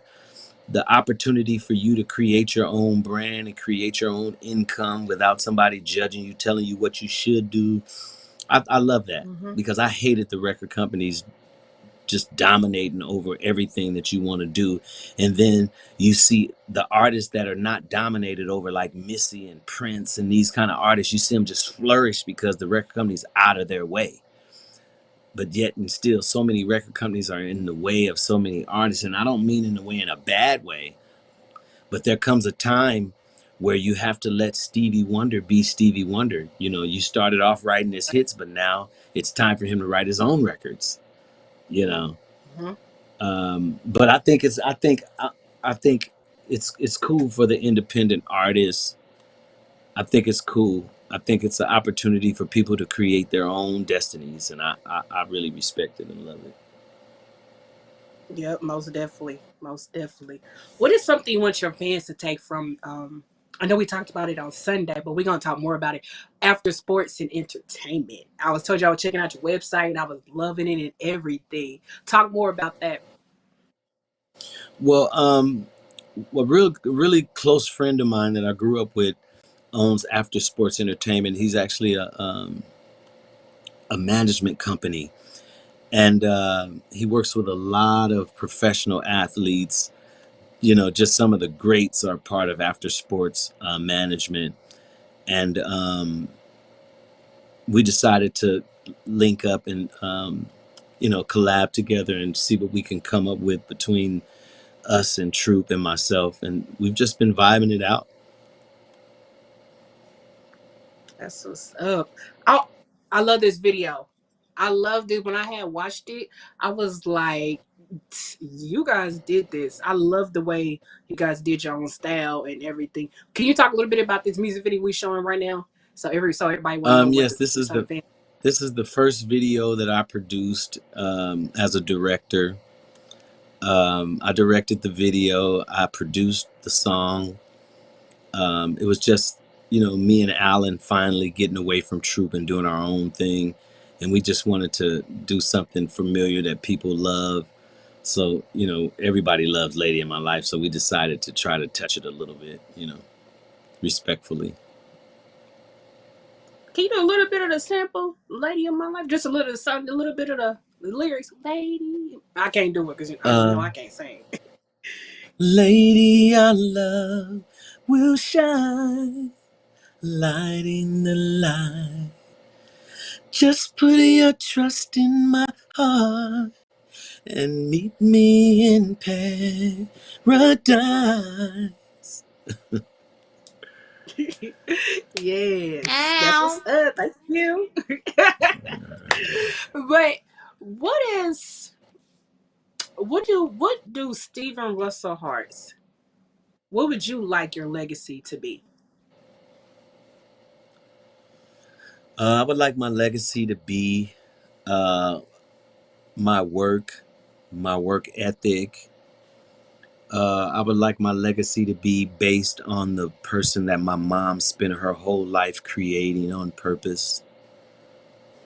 the opportunity for you to create your own brand and create your own income without somebody judging you, telling you what you should do, I love that, because I hated the record companies just dominating over everything that you want to do. And then you see the artists that are not dominated over, like Missy and Prince and these kind of artists, you see them just flourish because the record company's out of their way. But yet and still, so many record companies are in the way of so many artists. And I don't mean in the way in a bad way, but there comes a time where you have to let Stevie Wonder be Stevie Wonder. You know, you started off writing his hits, but now it's time for him to write his own records, you know. But I think it's cool for the independent artists. I think it's cool. I think it's an opportunity for people to create their own destinies, and I really respect it and love it. Yep, most definitely. Most definitely. What is something you want your fans to take from I know we talked about it on Sunday, but we're gonna talk more about it after sports and entertainment. I was told you I was checking out your website and I was loving it and everything. Talk more about that. Well, a really close friend of mine that I grew up with owns After Sports Entertainment. He's actually a management company, and he works with a lot of professional athletes. You know, just some of the greats are part of After Sports management, and we decided to link up and collab together and see what we can come up with between us and Troop and myself, and we've just been vibing it out. That's what's up. I love this video. I loved it when I had watched it. I was like, you guys did this. I love the way you guys did your own style and everything. Can you talk a little bit about this music video we showing right now? So everybody will know what Yes, the so the fan. this is the first video that I produced as a director. I directed the video. I produced the song. It was just, me and Alan finally getting away from Troop and doing our own thing. And we just wanted to do something familiar that people love. So, everybody loves Lady in My Life. So we decided to try to touch it a little bit, respectfully. Can you do a little bit of the sample, "Lady of My Life"? Just a little something, a little bit of the lyrics, "Lady." I can't do it because I can't sing. Lady, our love will shine, lighting the light. Just put your trust in my heart and meet me in paradise. Yes, that's what's up. Thank you. But what is what do Steven Russell Harts? What would you like your legacy to be? I would like my legacy to be uh, my work ethic. I would like my legacy to be based on the person that my mom spent her whole life creating on purpose.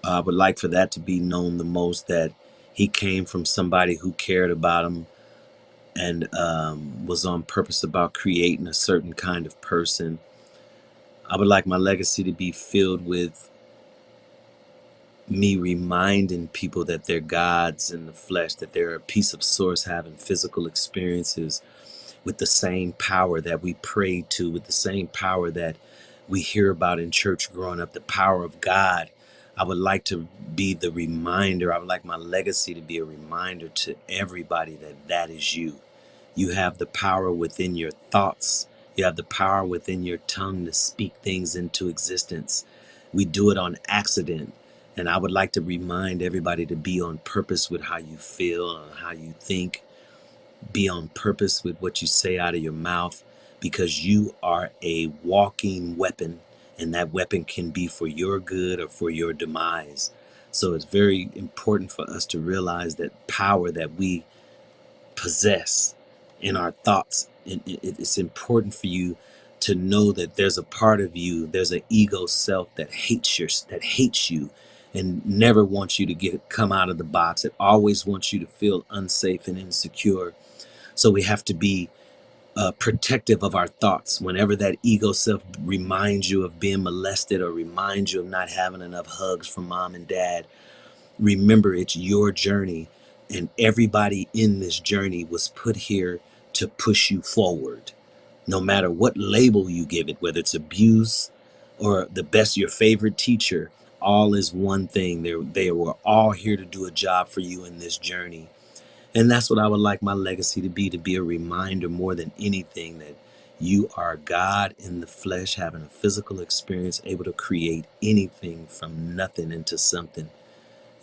I would like for that to be known the most, that he came from somebody who cared about him and was on purpose about creating a certain kind of person. I would like my legacy to be filled with me reminding people that they're gods in the flesh, that they're a piece of source having physical experiences with the same power that we pray to, with the same power that we hear about in church growing up, the power of God. I would like to be the reminder. I would like my legacy to be a reminder to everybody that that is you. You have the power within your thoughts. You have the power within your tongue to speak things into existence. We do it on accident. And I would like to remind everybody to be on purpose with how you feel and how you think. Be on purpose with what you say out of your mouth, because you are a walking weapon, and that weapon can be for your good or for your demise. So it's very important for us to realize that power that we possess in our thoughts. And it's important for you to know that there's a part of you, there's an ego self that hates you and never wants you to come out of the box. It always wants you to feel unsafe and insecure. So we have to be protective of our thoughts. Whenever that ego self reminds you of being molested or reminds you of not having enough hugs from mom and dad, remember it's your journey, and everybody in this journey was put here to push you forward. No matter what label you give it, whether it's abuse or your favorite teacher, all is one thing. They were all here to do a job for you in this journey. And that's what I would like my legacy to be a reminder more than anything, that you are God in the flesh, having a physical experience, able to create anything from nothing into something,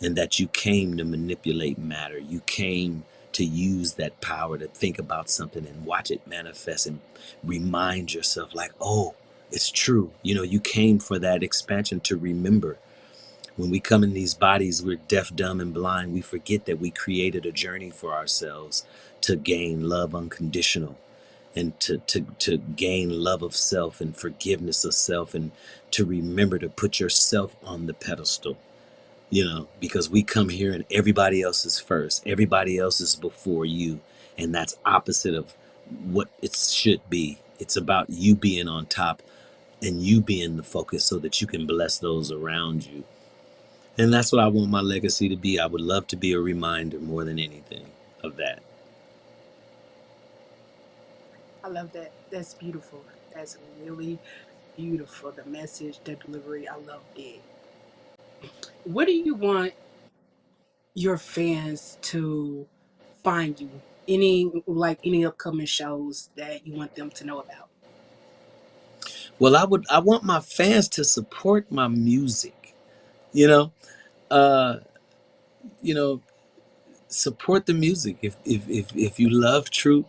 and that you came to manipulate matter. You came to use that power to think about something and watch it manifest and remind yourself like, oh, it's true. You came for that expansion to remember. When we come in these bodies, we're deaf, dumb, and blind. We forget that we created a journey for ourselves to gain love unconditional, and to gain love of self and forgiveness of self, and to remember to put yourself on the pedestal, because we come here and everybody else is first. Everybody else is before you. And that's opposite of what it should be. It's about you being on top and you being the focus so that you can bless those around you. And that's what I want my legacy to be. I would love to be a reminder more than anything of that. I love that. That's beautiful. That's really beautiful. The message, the delivery, I loved it. What do you want your fans to find you? Any upcoming shows that you want them to know about? Well, I want my fans to support my music. You know, uh, you know, support the music. If you love truth,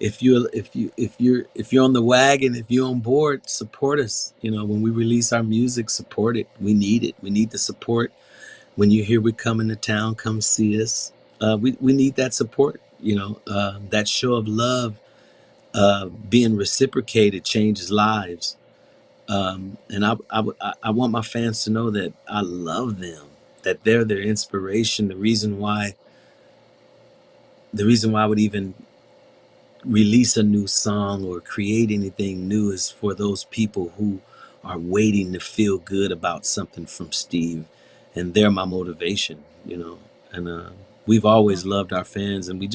if you're on the wagon, if you're on board, support us. When we release our music, support it. We need it. We need the support. When you hear we're coming to town, come see us. We need that support. That show of love being reciprocated changes lives. And I want my fans to know that I love them, that they're their inspiration. The reason why I would even release a new song or create anything new is for those people who are waiting to feel good about something from Steve, and they're my motivation. And we've always loved our fans, and we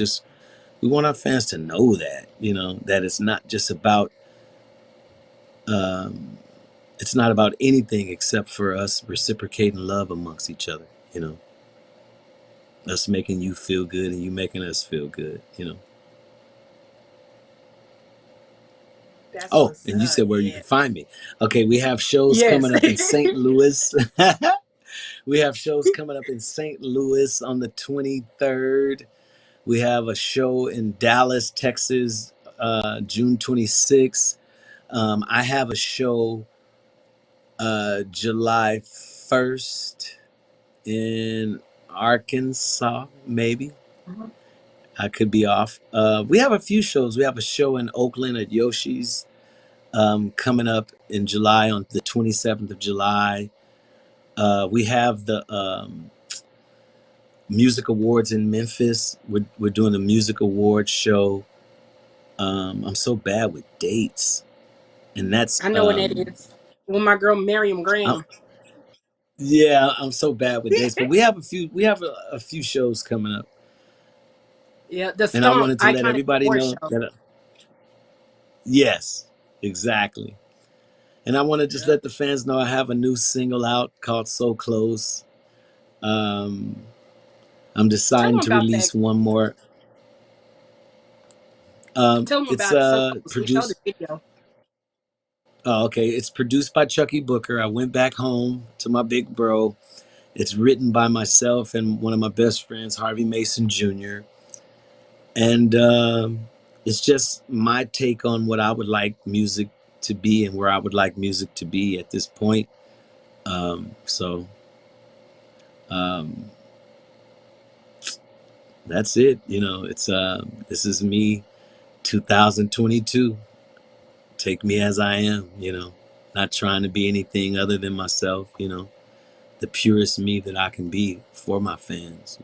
want our fans to know that it's not just about um, it's not about anything except for us reciprocating love amongst each other. Us making you feel good and you making us feel good. That's Oh, what's and you up. said where you Yeah. can find me. Okay, we have shows Yes. coming up in St. Louis. We have shows coming up in St. Louis on the 23rd. We have a show in Dallas, Texas, June 26th. I have a show July 1st in Arkansas, maybe. Mhm. I could be off. We have a few shows. We have a show in Oakland at Yoshi's coming up in July, on the 27th of July. We have the music awards in Memphis. We're doing a music awards show. I'm so bad with dates, and that's I know when that is. With my girl Miriam I'm, Graham. yeah, I'm so bad with dates. But we have a few shows coming up, Yeah, the and I Stomp wanted to let Iconic everybody Award know Show. that yes, exactly. And I want to just Yeah. let the fans know I have a new single out called "So Close." Um, I'm Tell deciding them to about that. release one more. Tell them It's about it. So close. We showed the produced. video. Oh, okay. It's produced by Chucky Booker. I went back home to my big bro. It's written by myself and one of my best friends, Harvey Mason Jr. And it's just my take on what I would like music to be and where I would like music to be at this point. So um, that's it. It's this is me, 2022. take me as I am, not trying to be anything other than myself, the purest me that I can be for my fans.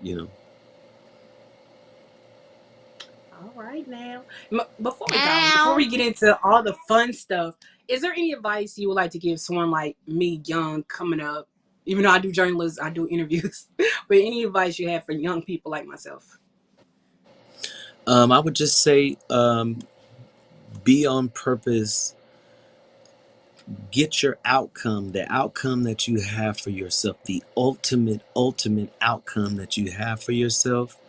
All right now. Before we get into all the fun stuff, is there any advice you would like to give someone like me, young, coming up? Even though I do journalism, I do interviews, but any advice you have for young people like myself? I would just say, be on purpose, get your outcome, the outcome that you have for yourself, the ultimate outcome that you have for yourself.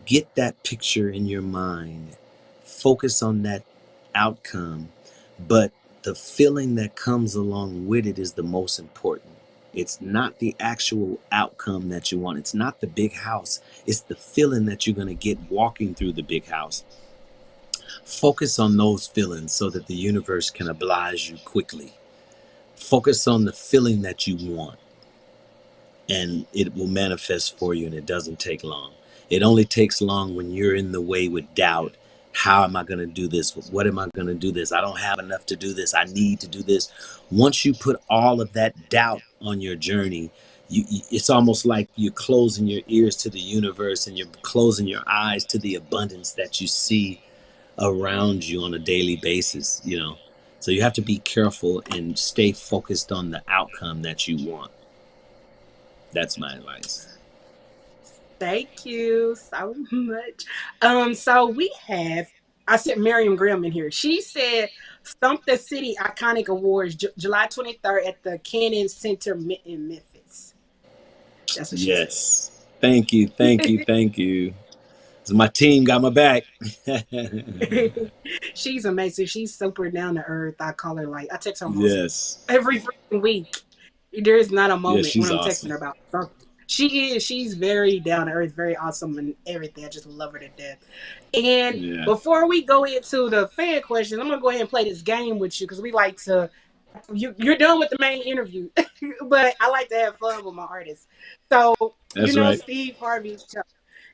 Get that picture in your mind, focus on that outcome, but the feeling that comes along with it is the most important. It's not the actual outcome that you want. It's not the big house. It's the feeling that you're going to get walking through the big house. Focus on those feelings so that the universe can oblige you quickly. Focus on the feeling that you want, and it will manifest for you, and it doesn't take long. It only takes long when you're in the way with doubt. How am I going to do this? What am I going to do this? I don't have enough to do this. I need to do this. Once you put all of that doubt on your journey, it's almost like you're closing your ears to the universe and you're closing your eyes to the abundance that you see around you on a daily basis. So you have to be careful and stay focused on the outcome that you want. That's my advice. Thank you so much. So we have, I said Miriam Graham in here. She said, "Stump the City Iconic Awards, July 23rd at the Cannon Center in Memphis." That's what she said. Yes. Thank you. Thank you. So my team got my back. She's amazing. She's super down to earth. I call her like, I text her almost Yes. every freaking week. There is not a Yeah, moment when she's I'm awesome. texting her about something. She is. She's very down to earth, very awesome, and everything. I just love her to death. And Yeah. before we go into the fan questions, I'm gonna go ahead and play this game with you because we like to. You're done with the main interview, but I like to have fun with my artists. So That's right. Steve Harvey's show.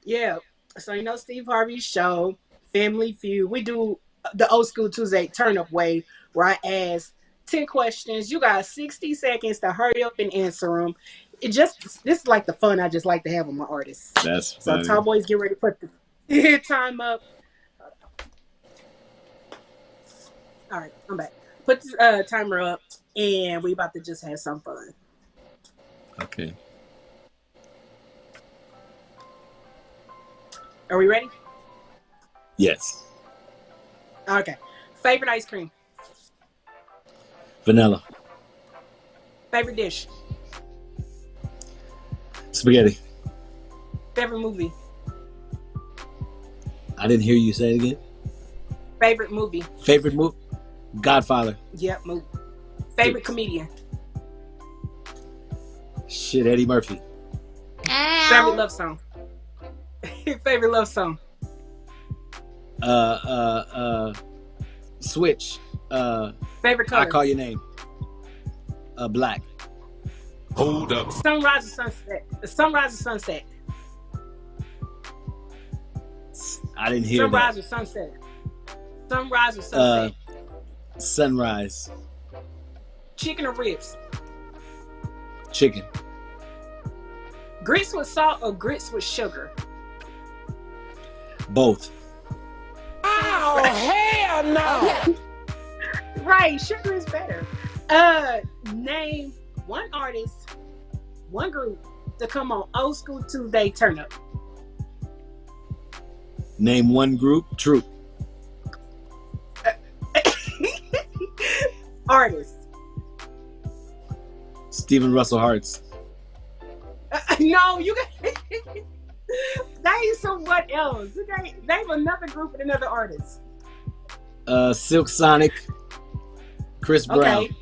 Yeah. So Steve Harvey's show, Family Feud. We do the old school Tuesday Turnup way, where I ask 10 questions. You got 60 seconds to hurry up and answer them. This is like the fun I just like to have with my artists. That's So funny. Tall Boys, get ready to put the time up. All right, I'm back. Put the timer up, and we about to just have some fun. Okay. Are we ready? Yes. Okay. Favorite ice cream? Vanilla. Favorite dish? Spaghetti. Favorite movie? I didn't hear you say it again. Favorite movie? Favorite movie? Godfather. Yep, movie. Favorite comedian? Shit, Eddie Murphy. Favorite love song? Favorite love song? Switch. Favorite color? I Call Your Name. Black. Hold up. Sunrise or sunset? Sunrise or sunset? I didn't hear Sunrise that. or sunset? Sunrise or sunset? Sunrise. Chicken or ribs? Chicken. Grits with salt or grits with sugar? Both. Oh, hell no! Right, sugar is better. Name one artist, one group to come on Old School Tuesday Turnup. Name one group. Troop. Artist. Steven Russell Harts. No, you got. Name someone else. Name another group and another artist. Silk Sonic. Chris Brown. Okay.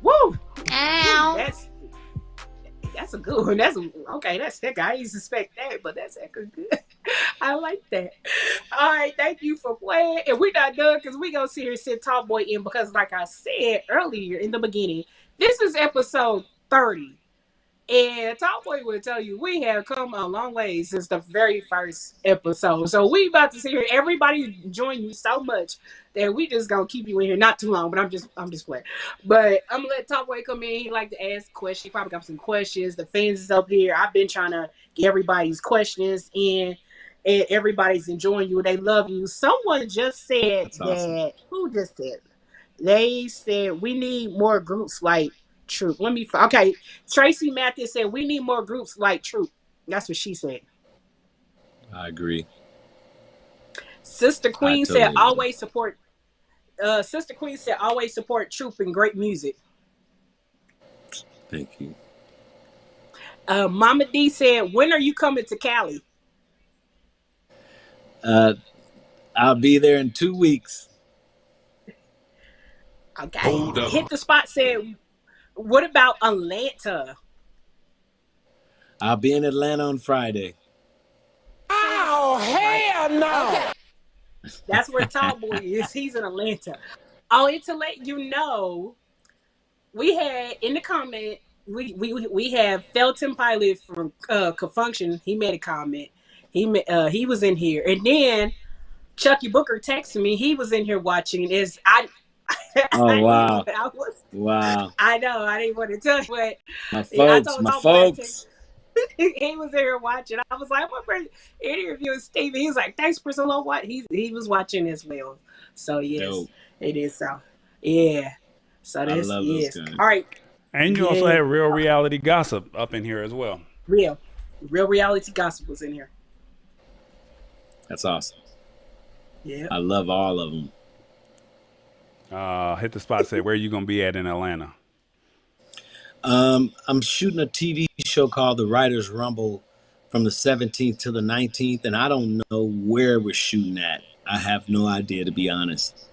Woo! Ow. That's a good one. That's that guy. I didn't suspect that, but that's good. I like that. All right, thank you for playing. And we're not done because we gonna sit here and send Tall Boy in because, like I said earlier in the beginning, this is episode 30. And Talkboy will tell you we have come a long way since the very first episode. So we about to see here. Everybody enjoying you so much that we just gonna keep you in here not too long. But I'm just playing. But I'm gonna let Talkboy come in. He like to ask questions. He probably got some questions. The fans is up here. I've been trying to get everybody's questions in, and everybody's enjoying you. They love you. Someone just said That's awesome. that. Who just said? They said we need more groups like Troop. Okay. Tracy Mathis said we need more groups like Troop. That's what she said. I agree. Sister I Queen said totally agree. always support. Sister Queen said always support Troop and great music. Thank you. Mama D said, when are you coming to Cali? I'll be there in 2 weeks. Okay. Hold up. Hit the Spot said, what about Atlanta? I'll be in Atlanta on Friday. Oh, hell no. Okay. That's where Tall Boy is. He's in Atlanta. Oh, and to let you know, we had in the comment, we have Felton Pilot from Confunction. He made a comment. He was in here. And then Chucky Booker texted me. He was in here watching. Oh I didn't wow, want. I was. wow. I know. I didn't want to tell you, but My I folks, told my Tom Boy I text. folks. He was in here watching. I was like, I'm gonna interview Steven. He was like, thanks, Pricilla. What he was watching as well. So yes, Dope. it is so. Yeah. So I this love those yes. guys. All right. And you also Yeah. had Real Reality Gossip up in here as well. Real reality gossip was in here. That's awesome. Yeah. I love all of them. Hit the Spot said, where are you going to be at in Atlanta? I'm shooting a TV show called The Writers Rumble from the 17th to the 19th, and I don't know where we're shooting at. I have no idea, to be honest.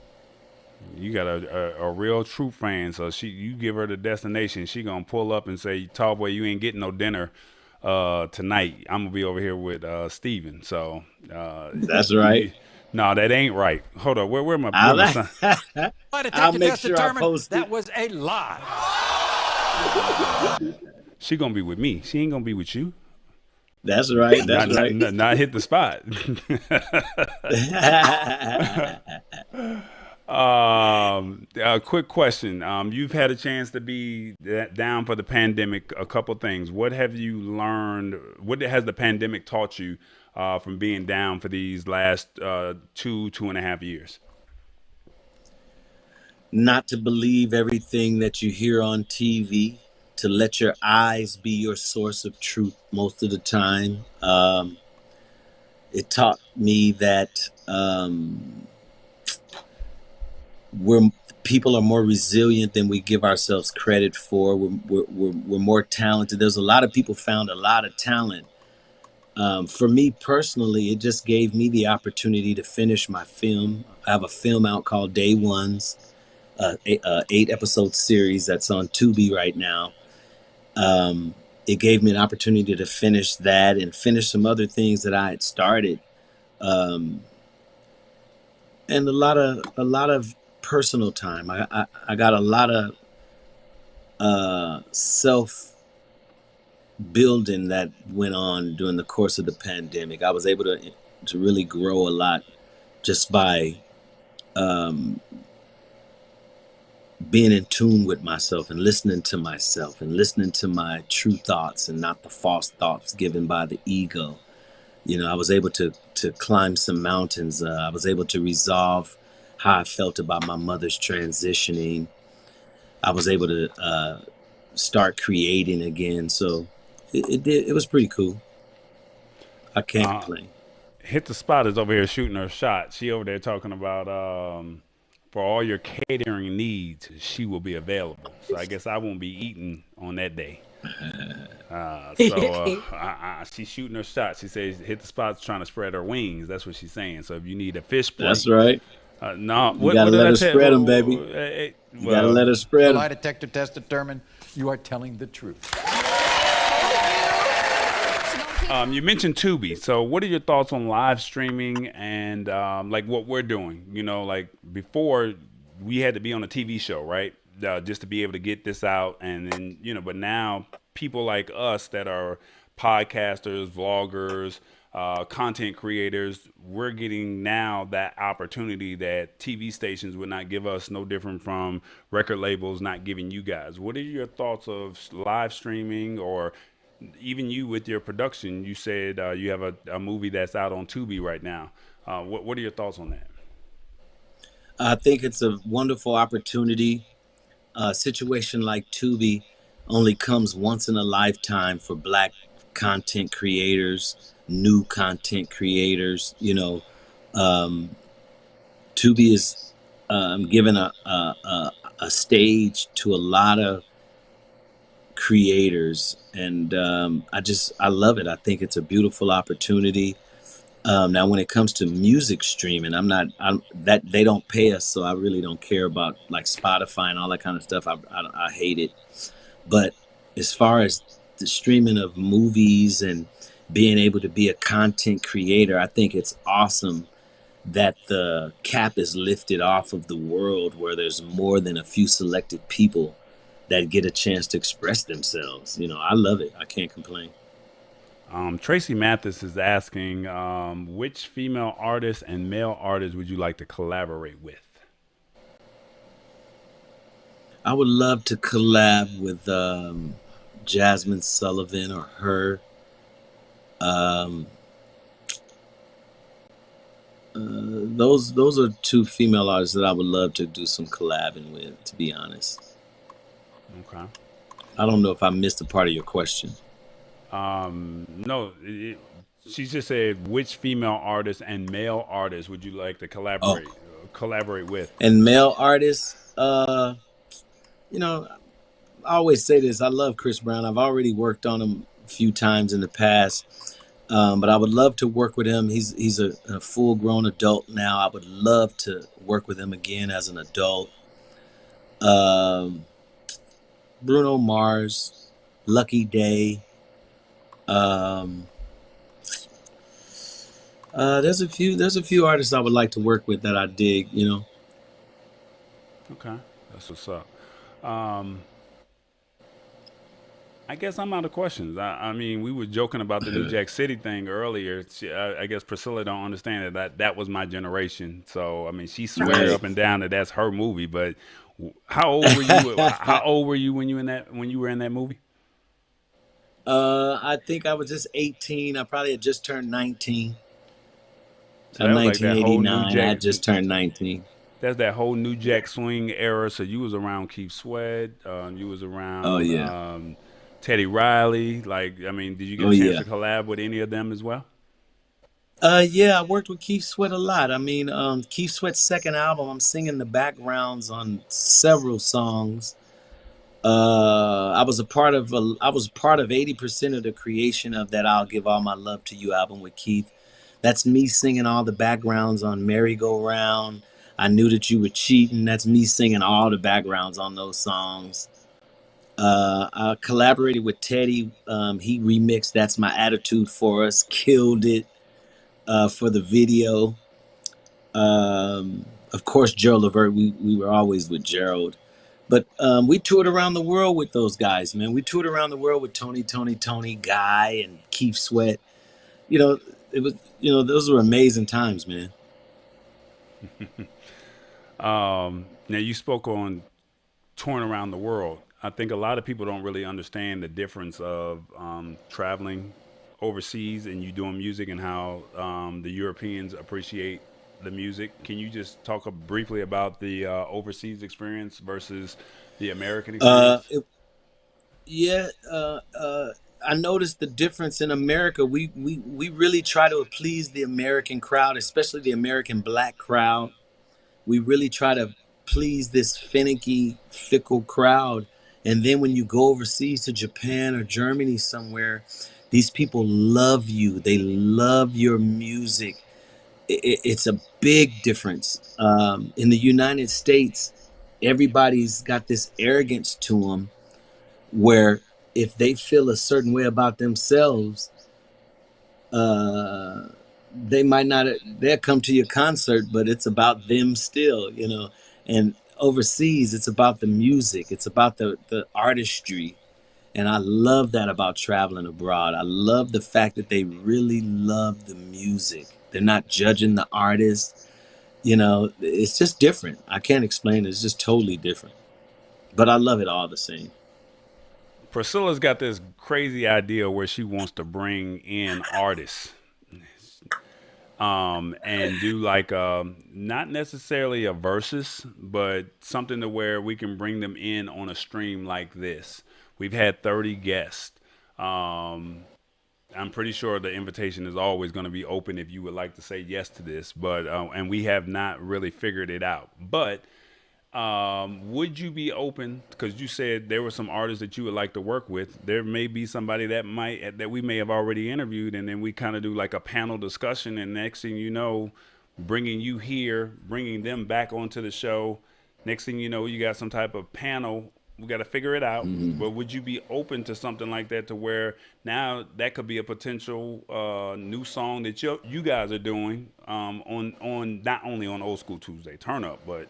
You got a real true fan, so you give her the destination. She going to pull up and say, Tallboy, you ain't getting no dinner tonight. I'm going to be over here with Steven. So That's right. No, that ain't right. Hold on. Where my son? Lie detector I'll make test sure I determined post that it. was a lie. She going to be with me. She ain't going to be with you. That's right. That's right. Not Hit the Spot. A quick question. You've had a chance to be down for the pandemic. A couple things. What have you learned? What has the pandemic taught you from being down for these last 2.5 years? Not to believe everything that you hear on TV, to let your eyes be your source of truth most of the time. It taught me that people are more resilient than we give ourselves credit for. We're more talented. There's a lot of people found a lot of talent. For me personally, it just gave me the opportunity to finish my film. I have a film out called Day Ones, 8-episode series that's on TBE right now. It gave me an opportunity to finish that and finish some other things that I had started, and a lot of personal time. I got a lot of self building that went on during the course of the pandemic. I was able to really grow a lot just by being in tune with myself and listening to myself and listening to my true thoughts and not the false thoughts given by the ego. You know, I was able to climb some mountains. I was able to resolve how I felt about my mother's transitioning. I was able to start creating again. So it was pretty cool. I can't complain. Hit the Spot is over here shooting her shot. She over there talking about for all your catering needs, she will be available. So I guess I won't be eating on that day. She's shooting her shot. She says Hit the Spot's trying to spread her wings. That's what she's saying. So if you need a fish plate, That's right. No, You gotta let her spread them, baby. You gotta let her The spread lie them. detector test determined you are telling the truth. You mentioned Tubi. So what are your thoughts on live streaming and like what we're doing? You know, like before we had to be on a TV show, right? Just to be able to get this out. And then, you know, but now people like us that are podcasters, vloggers, content creators, we're getting now that opportunity that TV stations would not give us, no different from record labels not giving you guys. What are your thoughts of live streaming, or even you with your production? You said you have a movie that's out on Tubi right now. What are your thoughts on that? I think it's a wonderful opportunity. A situation like Tubi only comes once in a lifetime for Black content creators, new content creators. Um, Tubi is given a stage to a lot of creators, and I love it. I think it's a beautiful opportunity. Now, when it comes to music streaming, I'm that they don't pay us, so I really don't care about like Spotify and all that kind of stuff. I hate it. But as far as the streaming of movies and being able to be a content creator, I think it's awesome that the cap is lifted off of the world where there's more than a few selected people that get a chance to express themselves. I love it. I can't complain. Tracy Mathis is asking, which female artists and male artists would you like to collaborate with? I would love to collab with Jasmine Sullivan or her. Um, those are two female artists that I would love to do some collabing with, to be honest. Okay. I don't know if I missed a part of your question. No, she just said, which female artists and male artists would you like to Oh, collaborate with? and male artists, I always say this. I love Chris Brown. I've already worked on him a few times in the past, but I would love to work with him. He's a full-grown adult now. I would love to work with him again as an adult. Um, Bruno Mars, Lucky Day. Um, there's a few artists I would like to work with that I dig. Okay, that's what's up. Um, I guess I'm out of questions. I mean, we were joking about the New Jack City thing earlier. I guess Pricilla don't understand that was my generation. So I mean, she swear Right. up and down that that's her movie. But how old were you? How old were you when you were in that movie? I think I was just 18. I probably had just turned 19. So I'm that was like that whole New 1989. I Jack. had just turned 19. That's that whole New Jack Swing era. So you was around Keith Sweat. You was Oh around yeah. Teddy Riley. Like, I mean, did you get Oh a chance yeah. to collab with any of them as well? Yeah, I worked with Keith Sweat a lot. I mean, Keith Sweat's second album, I'm singing the backgrounds on several songs. I was part of 80% of the creation of that I'll Give All My Love to You album with Keith. That's me singing all the backgrounds on Merry Go Round. I Knew That You Were Cheating. That's me singing all the backgrounds on those songs. I collaborated with Teddy. He remixed That's My Attitude for us, killed it for the video. Of course, Gerald Levert, we were always with Gerald. But we toured around the world with those guys, man. We toured around the world with Tony, Guy, and Keith Sweat. You know, it was, those were amazing times, man. Now you spoke on touring around the world. I think a lot of people don't really understand the difference of traveling overseas and you doing music, and how the Europeans appreciate the music. Can you just talk briefly about the overseas experience versus the American Uh, experience? it, yeah, I noticed the difference in America. We really try to please the American crowd, especially the American Black crowd. We really try to please this finicky, fickle crowd. And then when you go overseas to Japan or Germany somewhere, these people love you. They love your music. It's a big difference. In the United States, everybody's got this arrogance to them where if they feel a certain way about themselves, uh, they might not, they'll come to your concert, but it's about them still. And overseas, it's about the music, it's about the artistry. And I love that about traveling abroad. I love the fact that they really love the music. They're not judging the artist. You know, it's just different. I can't explain it. It's just totally different. But I love it all the same. Priscilla's got this crazy idea where she wants to bring in artists, and do like not necessarily a versus, but something to where we can bring them in on a stream like this. We've had 30 guests. Um, I'm pretty sure the invitation is always going to be open if you would like to say yes to this, but and we have not really figured it out. But would you be open? Because you said there were some artists that you would like to work with. There may be somebody that we may have already interviewed, and then we kind of do like a panel discussion. And next thing you know, bringing you here, bringing them back onto the show. Next thing you know, you got some type of panel. We got to figure it out. But would you be open to something like that, to where now that could be a potential new song that you guys are doing on not only on Old School Tuesday Turnup, but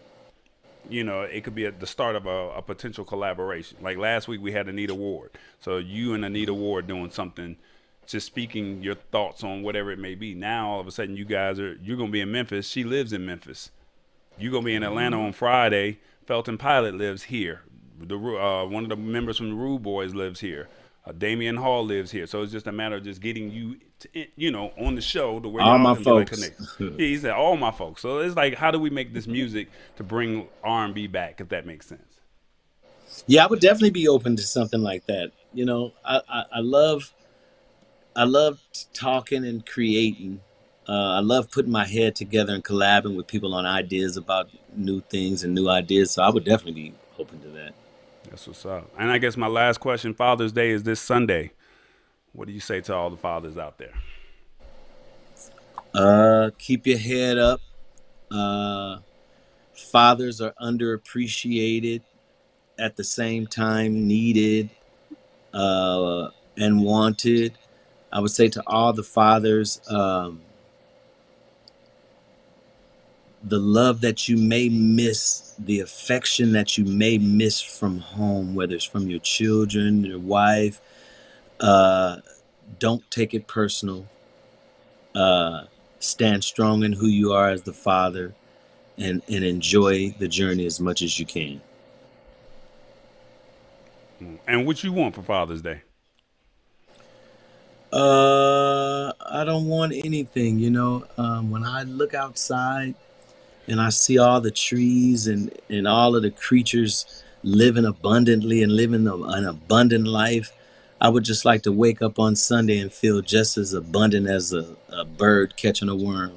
it could be the start of a potential collaboration. Like last week we had Anita Ward. So you and Anita Ward doing something, just speaking your thoughts on whatever it may be. Now all of a sudden you're going to be in Memphis. She lives in Memphis. You're going to be in Atlanta on Friday. Felton Pilot lives here. One of the members from the Rude Boys lives here. Damian Hall lives here. So it's just a matter of just getting you, on the show to where All y'all my can be like folks. connect. Yeah, he said all my folks. So it's like, how do we make this music to bring R&B back, if that makes sense? Yeah, I would definitely be open to something like that. I love talking and creating. I love putting my head together and collabing with people on ideas about new things and new ideas. So I would definitely be open to that. That's what's up. And I guess my last question, Father's Day is this Sunday. What do you say to all the fathers out there? Keep your head up. Fathers are underappreciated, at the same time needed and wanted. I would say to all the fathers, the love that you may miss, the affection that you may miss from home, whether it's from your children, your wife, don't take it personal. Stand strong in who you are as the father, and enjoy the journey as much as you can. And what you want for Father's Day? I don't want anything, when I look outside and I see all the trees and all of the creatures living abundantly and living an abundant life, I would just like to wake up on Sunday and feel just as abundant as a bird catching a worm,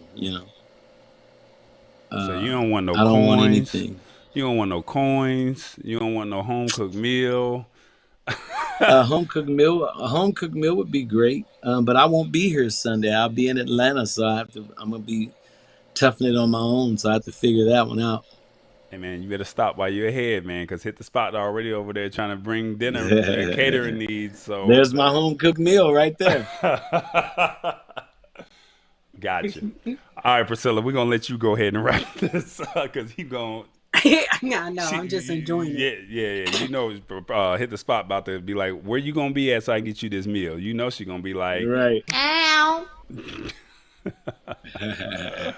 So you don't want no I coins. don't want anything. You don't want no coins. You don't want no home cooked meal. A home cooked meal would be great, but I won't be here Sunday. I'll be in Atlanta, so I'm gonna be toughing it on my own. So I have to figure that one out. Hey man, you better stop while you're ahead, man, because Hit the Spot already over there trying to bring dinner catering needs. So there's my home cooked meal right there. Gotcha. All right, Pricilla, we're gonna let you go ahead and wrap this because he gonna. No, I'm just enjoying it. Yeah. Hit the Spot about to be like, where you gonna be at so I can get you this meal? She gonna be like, right. Ow.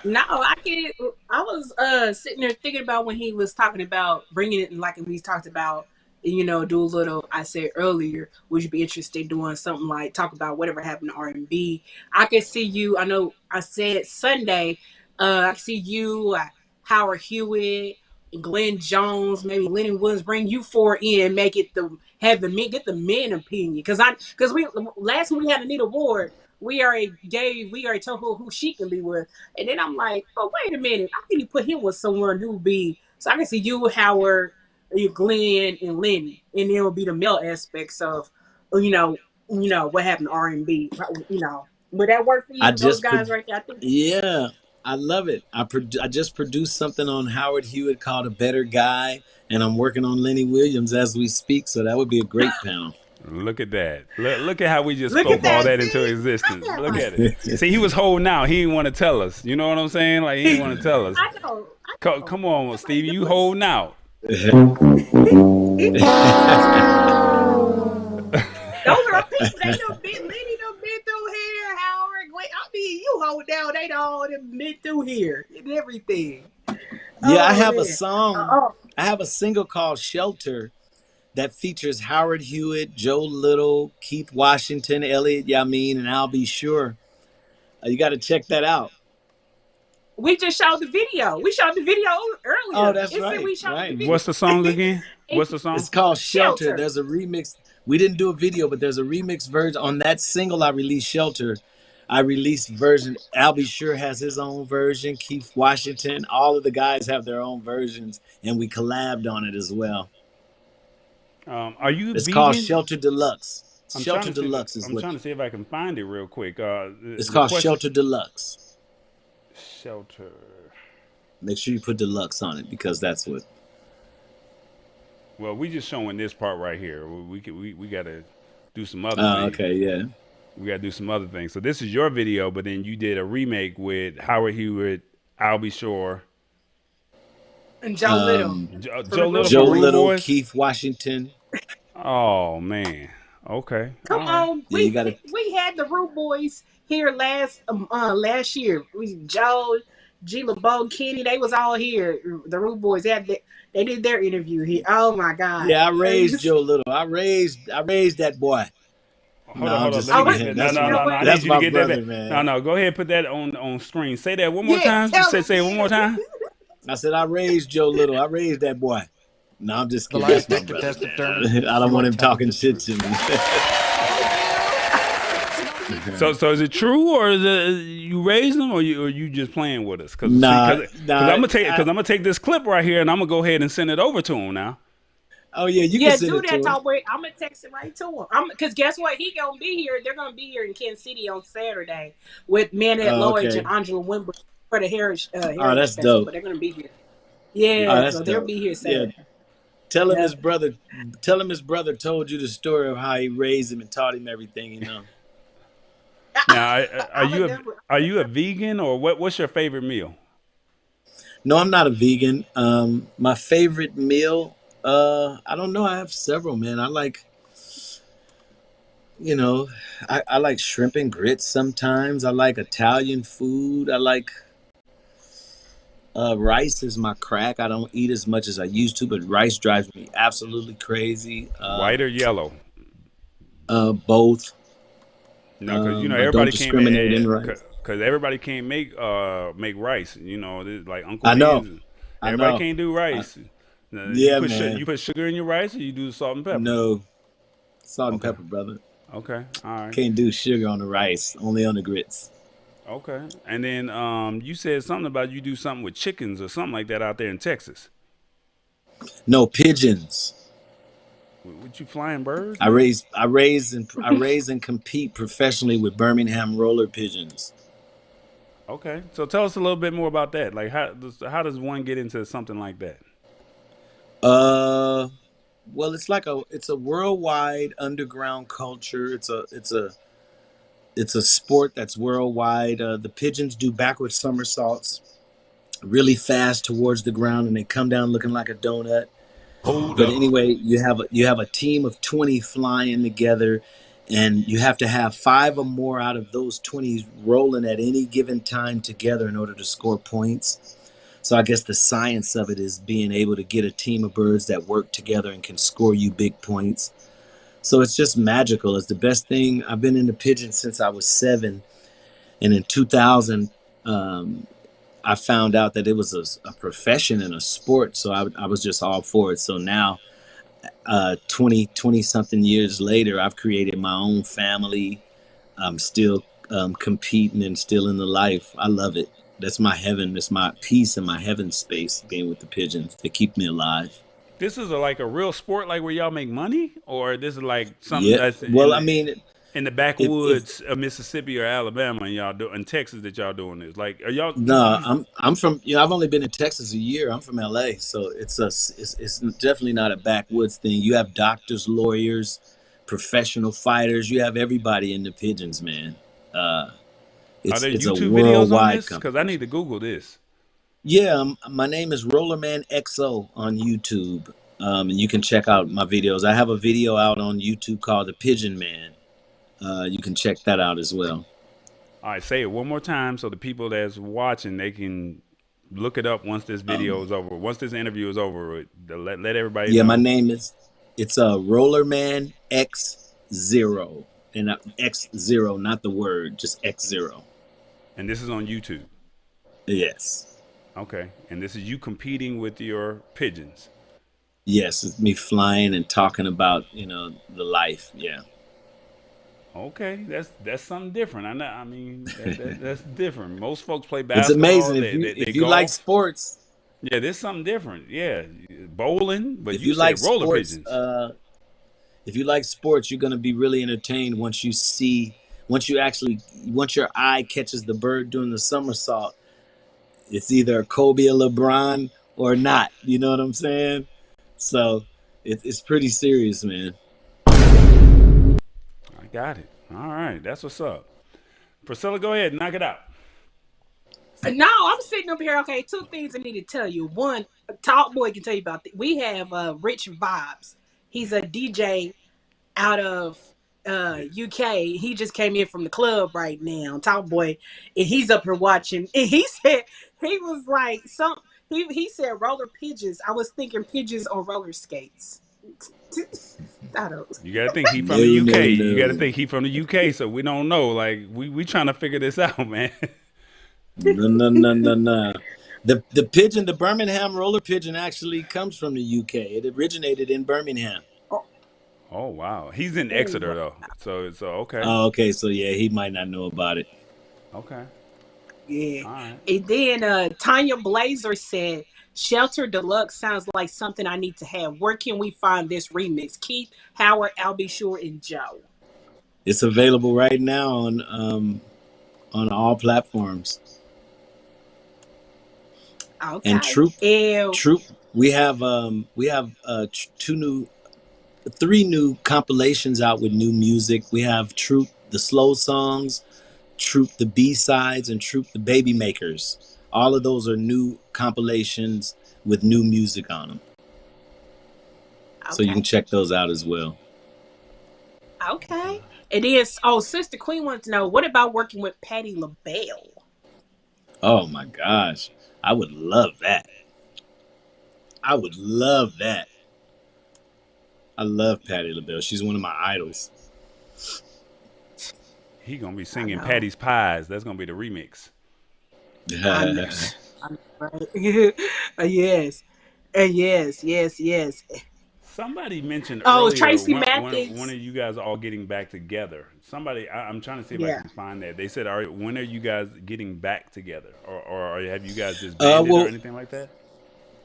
No, I get it. I was sitting there thinking about when he was talking about bringing it, like we talked about, do a little. I said earlier, would you be interested in doing something like talk about whatever happened to R&B? I could see you. I know I said Sunday. I see you, Howard Hewitt, Glenn Jones, maybe Lenny Williams. Bring you four in, make it get the men opinion. Because we last when we had Anita Ward. We already told her who she can be with. And then I'm like, oh, wait a minute. How can you put him with someone who be? So I can see you, Howard, Glenn, and Lenny. And then it'll be the male aspects of, what happened to R&B. Would that work for you? Those guys right there? I think. Yeah, I love it. I just produced something on Howard Hewitt called A Better Guy. And I'm working on Lenny Williams as we speak. So that would be a great panel. Look at that. Look at how we just spoke all that into existence. Look at it. See, he was holding out. He didn't want to tell us. You know what I'm saying? Like, he didn't want to tell us. I know. Come on, Stevie. You holding out. They done been, Lenny done been through here, Howard. I mean, you hold down, they done all them been through here and everything. Yeah, I Oh have a man. song. Oh, I have a single called "Shelter" that features Howard Hewitt, Joe Little, Keith Washington, Elliot Yamin, and I'll Be Sure. You got to check that out. we just showed the video. We showed the video Oh, earlier. that's It said right, we showed the right. What's the song video. again? What's the It's song? called "Shelter." Shelter. There's a remix. We didn't do a video, but there's a remix version on that single. I released "Shelter." I released version. I'll Be Sure has his own version. Keith Washington, all of the guys have their own versions, and we collabed on it as well. Are you It's called vegan? "Shelter Deluxe." I'm trying Shelter to see. Deluxe is I'm what trying to see if I can find it real quick. it's The called. question. "Shelter Deluxe." Shelter. Make sure you put deluxe on it because that's what. Well, we just showing this part right here. We got to do some other things. Okay, yeah. We got to do some other things. So this is your video, but then you did a remake with Howard Hewitt, I'll Be Sure, And Joe Little. For the Joe Little Rude Joe from Boys. Rude Little, Boys. Keith Washington. Oh man. Okay. Come All right. on, Yeah, you got to. we had the Rude Boys here last year. Joe, G. LeBeau, Kenny, they was all here. The Rude Boys they did their interview here. Oh my God! Yeah, I raised Joe Little. I raised that boy. No, I'm Hold on. just Let me Oh, get kidding. that. No, That's no, you know no, my no. what? I need that's you to my get that brother, back. No, man. no. Go ahead, put that on screen. Say that one more Yeah, time. tell them. Say it one more time. I said I raised Joe Little. I raised that boy. No, I'm just The kidding. lie That's my detector brother, test determined man. I don't you want are him telling talking the shit truth. to me. So is it true, or is it you raised them, or you just playing with us? Because Nah, I'm nah. gonna take this clip right here, and I'm gonna go ahead and send it over to him now. Oh yeah, you can Yeah, send do it that, to him. Tom. I'm gonna text it right to him. Cause guess what? He gonna be here. They're gonna be here in Kansas City on Saturday with Man at Oh, Lloyd and okay. Angela Wimber for the Oh, Heritage that's Festival. dope. They're gonna be here. Oh, Yeah, that's so they'll dope. be here Yeah, Saturday. tell him Yeah. his brother. Tell him his brother told you the story of how he raised him and taught him everything. Now, I would never. are you a vegan, or what's your favorite meal? No, I'm not a vegan. My favorite meal. I don't know. I have several, man. I like, you know, I like shrimp and grits sometimes. I like Italian food. I like rice is my crack. I don't eat as much as I used to, but rice drives me absolutely crazy. White or yellow? Both. No, because I don't everybody can't discriminate in rice. because everybody can't make rice. Like Uncle I know. Ben's. I Everybody know. can't do I, rice. yeah, man. You put sugar in your rice, or you do salt and pepper. No, salt and Okay. pepper, brother. Okay. All right. Can't do sugar on the rice. Only on the grits. Okay. And then you said something about you do something with chickens or something like that out there in Texas. No pigeons. What you flying birds, I man? raise, I raise, and I raise and compete professionally with Birmingham roller pigeons. Okay. So tell us a little bit more about that. Like how does one get into something like that? Uh, well, it's a worldwide underground culture. It's a sport that's worldwide. The pigeons do backward somersaults really fast towards the ground, and they come down looking like a donut. But anyway, you have a team of 20 flying together, and you have to have five or more out of those 20 rolling at any given time together in order to score points. So I guess the science of it is being able to get a team of birds that work together and can score you big points. So it's just magical. It's the best thing. I've been into pigeons since I was 7, and in 2000, I found out that it was a profession and a sport. So I was just all for it. So now, 20 something years later, I've created my own family. I'm still competing and still in the life. I love it. That's my heaven. It's my peace and my heaven space being with the pigeons. They keep me alive. This is like a real sport, like where y'all make money, or this is like something Yeah. that's Well, I mean, in the if backwoods of Mississippi or Alabama, and y'all do in Texas that y'all doing this. Like, are y'all? no, I'm from. I've only been in Texas a year. I'm from LA, so it's definitely not a backwoods thing. You have doctors, lawyers, professional fighters. You have everybody in the pigeons, man. Uh, Are there it's a YouTube videos on worldwide this? Because I need competition. to Google this. Yeah, my name is Rollerman XO on YouTube, and you can check out my videos. I have a video out on YouTube called The Pigeon Man. You can check that out as well. All right, say it one more time so the people that's watching they can look it up once this video is over. Once this interview is over, let everybody Yeah, my know. name is it's Rollerman X0, and X0, not the word, just X0. And this is on YouTube. Yes, Okay, and this is you competing with your pigeons. yes, it's me flying and talking about the life. Yeah, Okay, that's something different. I know. I mean, that's different. Most folks play it's basketball. amazing They if you like golf. sports. Yeah, there's something different. Yeah, bowling. But If you you like said roller sports, pigeons. if you like sports, you're gonna be really entertained once your eye catches the bird doing the somersault. It's either Kobe or LeBron or not. You know what I'm saying? So it's pretty serious, man. I got it. All right, that's what's up. Priscilla, go ahead, knock it out. No, I'm sitting up here. Okay, two things I need to tell you. One, Talk Boy can tell you about. We have Rich Vibes. He's a DJ out of UK. He just came in from the club right now, Talk Boy, and he's up here watching. And he said he was like he said roller pigeons. I was thinking pigeons on roller skates. I don't. You gotta think he from the No, UK. no, You gotta no, think he from the UK. So we don't know. Like we trying to figure this out, man. no, no, no, no, no. The pigeon, the Birmingham roller pigeon, actually comes from the UK. It originated in Birmingham. Oh, Oh wow, he's in Exeter oh, though. So okay, Oh, okay, so yeah, he might not know about it. okay, yeah. all right. And then Tanya Blazer said, Shelter Deluxe sounds like something I need to have. Where can we find this remix? Keith, Howard, I'll be sure, and Joe. It's available right now on all platforms. And Okay. Troop, And Troop, we have three new compilations out with new music. We have Troop the slow songs, Troop the B-sides, and Troop the baby makers. All of those are new compilations with new music on them. So you okay. can check those out as well. Okay. It is. Sister Queen wants to know, what about working with Patti LaBelle? Oh my gosh. I would love that. I would love that. I love Patti LaBelle. She's one of my idols. He gonna be I singing know. Patty's Pies. That's gonna be the remix. I know. I know, right? Yes. Yes. Yes. Yes. Somebody mentioned Oh, earlier Tracy one Mathis. of you guys are all getting back together. Somebody, I'm trying to see if I Yeah. can find that. They said, "All right, when are you guys getting back together, or have you guys disbanded or well, anything like that?"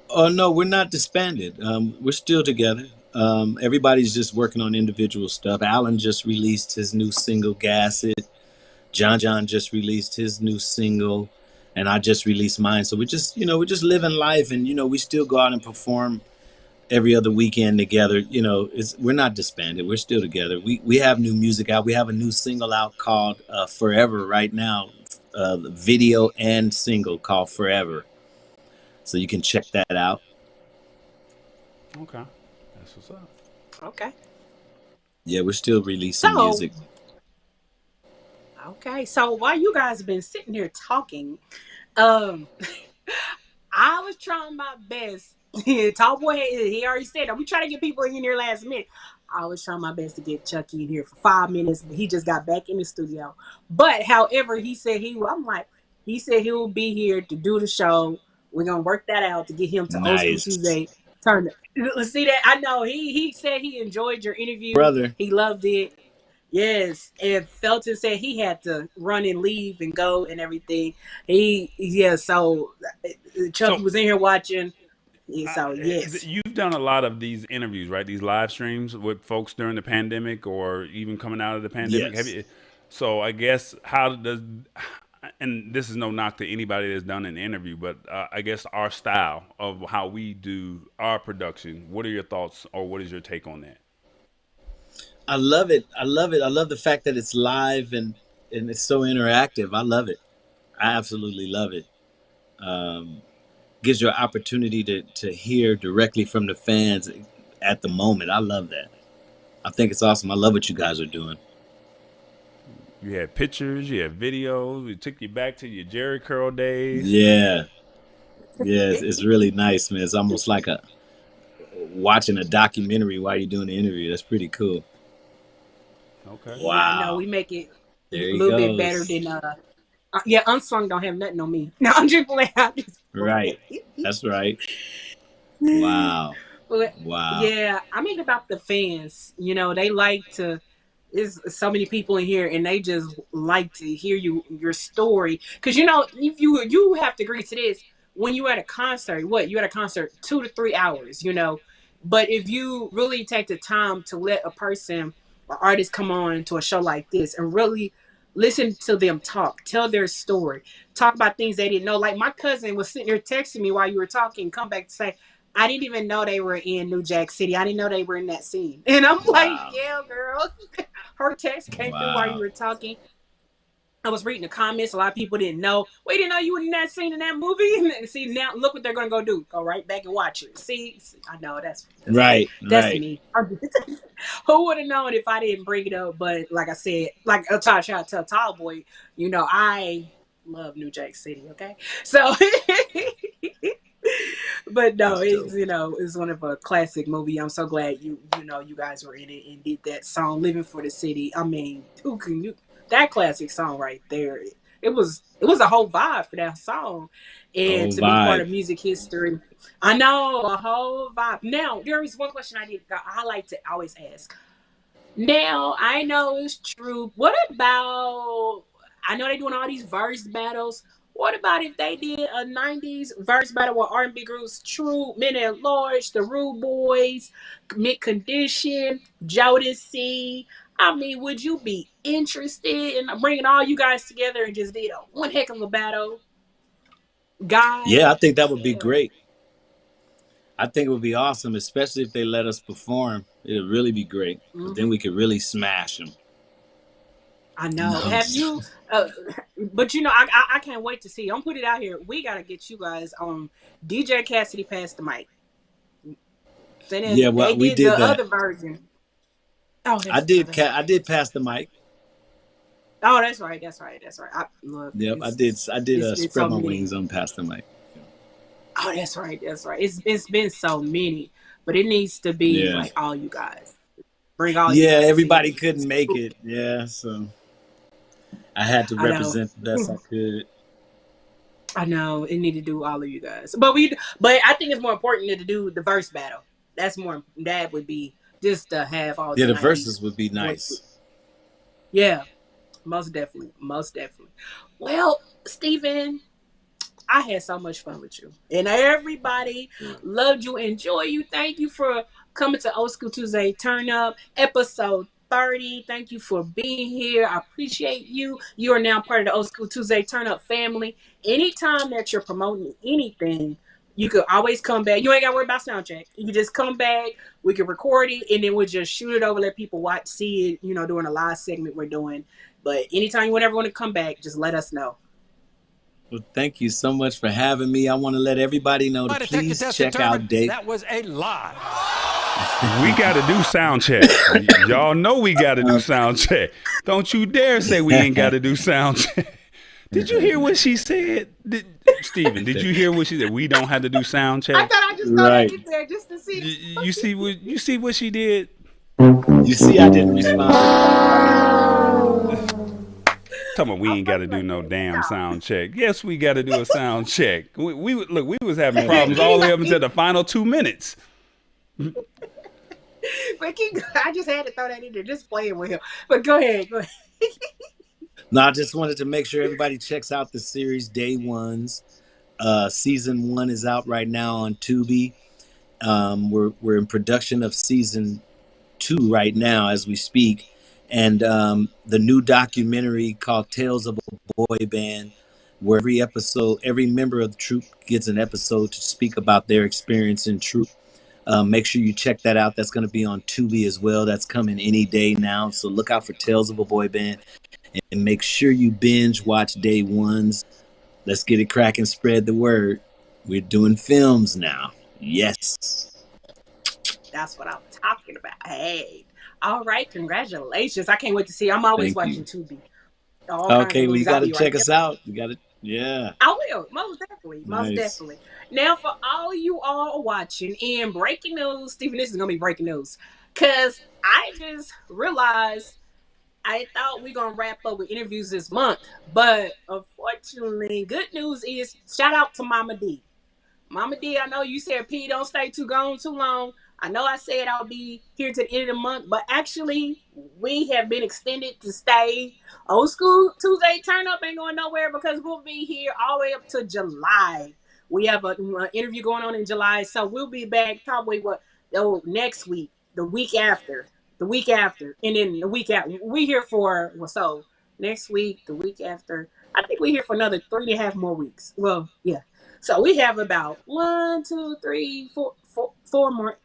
oh no, we're not disbanded. We're still together. Everybody's just working on individual stuff. Alan just released his new single, Gas It. John just released his new single, and I just released mine. So we're just living life, and we still go out and perform every other weekend together. We're not disbanded. We're still together. We have new music out. We have a new single out called Forever right now. Video and single called Forever. So you can check that out. Okay, that's what's up. Okay. Yeah, we're still releasing So, music. okay. So while you guys have been sitting here talking, um, I was trying my best. Tall boy, he already said that we try to get people in here last minute. I was trying my best to get Chucky in here for 5 minutes, but he just got back in the studio. But however, he said he said he will be here to do the show. We're gonna work that out to get him to Old School Nice. Tuesday. Turn it. See that? I know he said he enjoyed your interview. Brother. He loved it. Yes, and Felton said he had to run and leave and go and everything. So Chucky So was in here watching. Yeah, uh, so yes, you've done a lot of these interviews, right? These live streams with folks during the pandemic, or even coming out of the pandemic. Have Yes. you? So I guess how does, and this is no knock to anybody that's done an interview, but I guess our style of how we do our production. What are your thoughts, or what is your take on that? I love it. I love it. I love the fact that it's live and it's so interactive. I love it. I absolutely love it. Um, Gives you an opportunity to hear directly from the fans at the moment. I love that. I think it's awesome. I love what you guys are doing. You had pictures, you had videos. It took you back to your Jerry Curl days. Yeah, yeah, it's really nice, man. It's almost like watching a documentary while you're doing the interview. That's pretty cool. Okay. Yeah, I know Wow, we make it a there he little bit better goes. than yeah, Unsung don't have nothing on me. No, I'm just playing. I'm just Right, playing. that's right. Wow, But wow, yeah, I mean about the fans. You know, they like to. There's so many people in here, and they just like to hear your story. Because you know, if you have to agree to this, when you at a concert, what you at a concert 2 to 3 hours, you know. But if you really take the time to let a person or artist come on to a show like this and really listen to them talk, tell their story, talk about things they didn't know. Like my cousin was sitting there texting me while you were talking, come back to say, I didn't even know they were in New Jack City. I didn't know they were in that scene. And I'm like, wow, yeah, girl. Her text came through while you wow. were talking. I was reading the comments. A lot of people didn't know. We didn't know you were in that scene in that movie. And see now, look what they're gonna go do. Go right back and watch it. See I know Right, that's right. me. Who would have known if I didn't bring it up? But like I said, like a shout out to Tall Boy. You know, I love New Jack City. Okay, so. But no, That's it's dope. it's one of a classic movie. I'm so glad you guys were in it and did that song "Living for the City." I mean, who can you that classic song right there? It was a whole vibe for that song, and Whole to be part vibe. of music history. I know a whole vibe. Now there is one question I like to always ask. Now I know it's true. What about? I know they're doing all these verse battles. What about if they did a '90s verse battle with R&B groups True, Men at Large, The Rude Boys, Mid Condition, Jodeci? I mean, would you be interested in bringing all you guys together and just did a one heck of a battle? Yeah, I Guys, think that would be yeah. great. I think it would be awesome, especially if they let us perform. It'd really be great because then Hmm. we could really smash them. I No, know. I'm Have just- you? But I can't wait to see. I'm put it out here. We gotta get you guys on. DJ Cassidy passed the mic. yeah, Then they well, we did did the that. other version. Oh, I that's oh, did. that's I right. did pass the mic. Oh, that's right. That's right. That's right. Look, Yep, I did. I did it's been spread so my many. wings on past the mic. Oh, that's right. That's right. It's been so many, but it needs to be Yeah, like all you guys. Bring all you yeah. guys in. Everybody couldn't make it. Yeah, so I had to I know. represent the best I could. I know it need to do all of you guys, but I think it's more important to do the verse battle. That's more. That would be just to have all Yeah, the the '90s verses would be voices. nice. Yeah, most definitely, most definitely. Well, Steven, I had so much fun with you, and everybody loved you, enjoy you. Thank you for coming to Old School Tuesday Turn Up episode 30. Thank you for being here. I appreciate you. You are now part of the Old School Tuesday Turn Up family. Anytime that you're promoting anything, you could always come back. You ain't got to worry about sound check. You can just come back. We can record it, and then we'll just shoot it over, let people watch, see it. During a live segment we're doing. But anytime you ever want to come back, just let us know. Well, thank you so much for having me. I want to let everybody know to Lie detector please test check determined out Dave. that was a lie. We got to do sound check. Y'all know we got to do sound check. Don't you dare say we ain't got to do sound check. Did you hear what she said? Steven, did you hear what she said? We don't have to do sound I check. thought I just throw that Right. in there just to see. You see what she did? You see, I didn't respond. Tell me we I'm ain't got to fucking do like, no damn stop. sound check. Yes, we got to do a sound check. We was having Yeah, problems all the way up until the final 2 minutes. but I just had to throw that in there, just playing with him. But go ahead, go ahead. No, I just wanted to make sure everybody checks out the series Day Ones. Season 1 is out right now on Tubi. We're in production of season 2 right now as we speak, and the new documentary called Tales of a Boy Band, where every member of the troupe gets an episode to speak about their experience in troupe. Make sure you check that out. That's going to be on Tubi as well. That's coming any day now. So look out for Tales of a Boy Band, and make sure you binge watch Day Ones. Let's get it cracking. Spread the word. We're doing films now. Yes. That's what I'm talking about. Hey, all right, congratulations! I can't wait to see. I'm always Thank watching you. Tubi. all kinds of Okay, well, you movies. got I'll to be right check there. us out. You got to, yeah, I will, most definitely, most nice. definitely. Now, for all you all watching, and breaking news, Stephen, this is gonna be breaking news, cause I just realized I thought we gonna wrap up with interviews this month, but unfortunately, good news is shout out to Mama D. Mama D, I know you said P don't stay too gone too long. I know I said I'll be here to the end of the month, but actually we have been extended to stay. Old school Tuesday turn up ain't going nowhere because we'll be here all the way up to July. We have an interview going on in July, so we'll be back probably next week, the week after, and then the week after. We here for so next week, the week after. I think we're here for another 3.5 more weeks. Well, yeah, so we have about one, two, three, four more.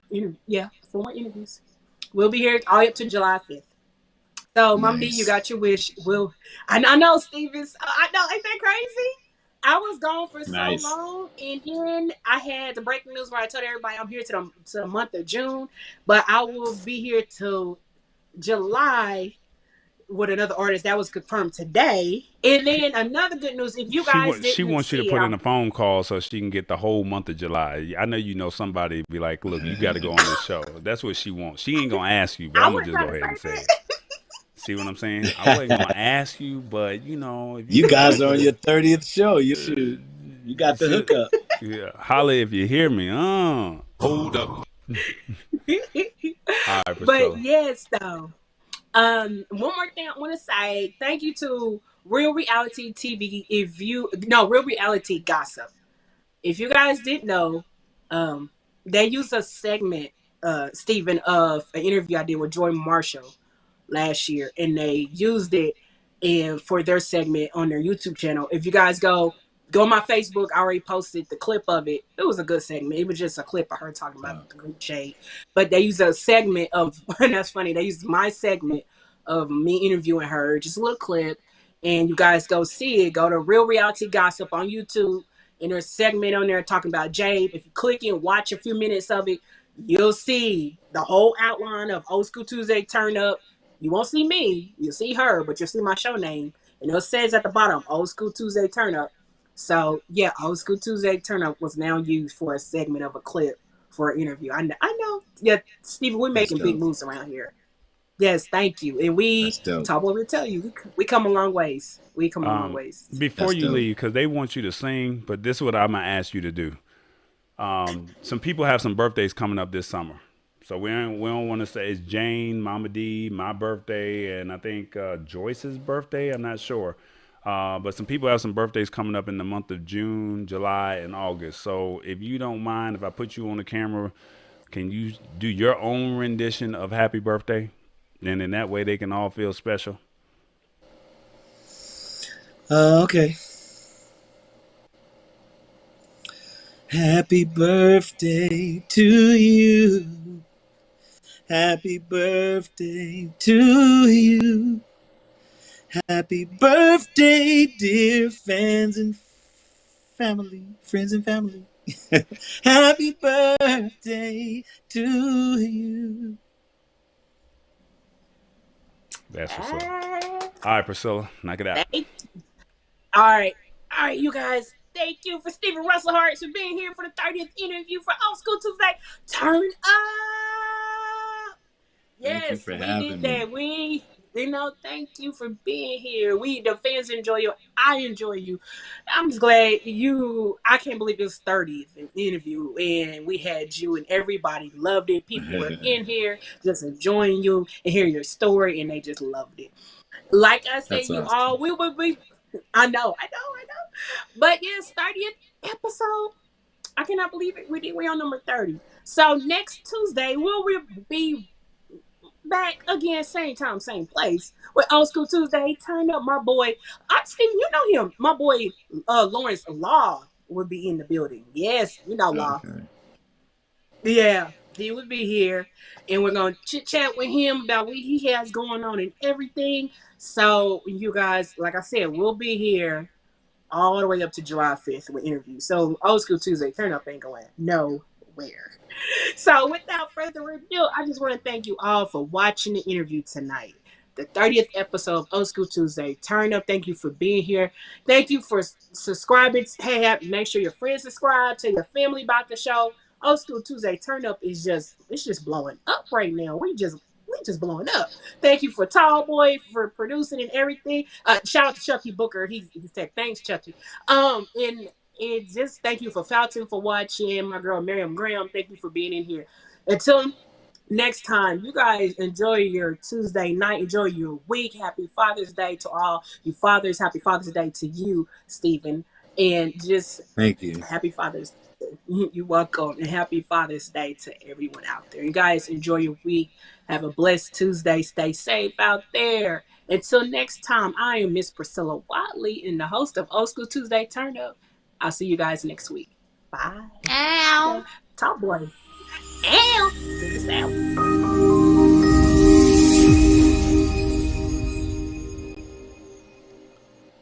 Yeah, 4 more interviews. We'll be here all up to July 5th. So, Mom D, you Nice. got your wish. I know, Stevens. I know, ain't that crazy? I was gone for so Nice. long, and then I had the breaking news where I told everybody I'm here to the month of June, but I will be here till July with another artist that was confirmed today. And then another good news, if you guys She didn't wants you to see it, put in a phone call so she can get the whole month of July. I know you know somebody be like, look, you got to go on this show. That's what she wants. She ain't gonna ask you, but I I'm gonna wasn't just go trying to ahead and say say it. that. See what I'm saying? I wasn't gonna ask you, but you know, if you You got guys are on something, your 30th show. You shoot. You got the see, hookup. yeah, holla if you hear me. Hold up. All right, But Priscilla. yes, though. One more thing I want to say. Thank you to Real Reality TV. Real Reality Gossip. If you guys didn't know, um, they used a segment, Stephen, of an interview I did with Joy Marshall last year, and they used it in for their segment on their YouTube channel. If you guys go on my Facebook, I already posted the clip of it. It was a good segment. It was just a clip of her talking about Oh, the group shade, but they used a segment of and that's funny. They used my segment of me interviewing her, just a little clip, and you guys go see it. Go to Real Reality Gossip on YouTube. And there's a segment on there talking about Jade. If you click and watch a few minutes of it, you'll see the whole outline of Old School Tuesday Turn Up. You won't see me, you'll see her, but you'll see my show name. And it says at the bottom, Old School Tuesday Turn Up. So yeah, Old School Tuesday Turn Up was now used for a segment of a clip for an interview. I know. Yeah, Stephen, we're that's making big dope. moves around here. Yes, thank you. And That's we dope. talk what we tell you. We come a long ways. We come a long ways. Before That's you dope. leave, because they want you to sing, but this is what I'm gonna ask you to do. Some people have some birthdays coming up this summer. So we don't want to say it's Jane, Mama D, my birthday, and I think Joyce's birthday. I'm not sure. But some people have some birthdays coming up in the month of June, July, and August. So if you don't mind, if I put you on the camera, can you do your own rendition of Happy Birthday? And in that way, they can all feel special. Okay. Happy birthday to you. Happy birthday to you. Happy birthday, dear fans and family, friends and family. Happy birthday to you. That's what's up. Ah, All right, Priscilla, knock it out. thank all right, you guys. Thank you for Steven Russell Harts for being here for the 30th interview for Old School Tuesday. Turn up. Thank you Yes, for we did having me. that. Thank you for being here. The fans enjoy you. I enjoy you. I'm just glad I can't believe it's 30th interview and we had you and everybody loved it. People were in here just enjoying you and hearing your story and they just loved it. Like I said, That's you awesome. all, we will be, I know. But yes, 30th episode. I cannot believe it. We're on number 30. So next Tuesday, will we be back again, same time, same place with Old School Tuesday. Turn up, my boy. Steven, you know him. My boy Lawrence Law would be in the building. Yes, you know Law. Okay. Yeah, he would be here, and we're gonna chit chat with him about what he has going on and everything. So you guys, like I said, we'll be here all the way up to July 5th with interviews. So Old School Tuesday, turn up ain't going nowhere. So without further ado, I just want to thank you all for watching the interview tonight. the 30th episode of Old School Tuesday Turn Up. Thank you for being here. Thank you for subscribing. Hey, make sure your friends subscribe. Tell your family about the show. Old School Tuesday Turn Up is just blowing up right now. We just blowing up. Thank you for Tall Boy for producing and everything. Shout out to Chucky Booker. He said thanks, Chucky. And it just thank you for Fountain for watching. My girl Miriam Graham, thank you for being in here. Until next time, you guys enjoy your Tuesday night. Enjoy your week. Happy Father's Day to all you fathers. Happy Father's Day to you, Stephen. And just thank you. Happy Father's Day. You're welcome. And happy Father's Day to everyone out there. You guys enjoy your week. Have a blessed Tuesday. Stay safe out there. Until next time, I am Miss Pricilla Watley and the host of Old School Tuesday Turn Up. I'll see you guys next week. Bye. Ow. Top boy. Ow. Take us out.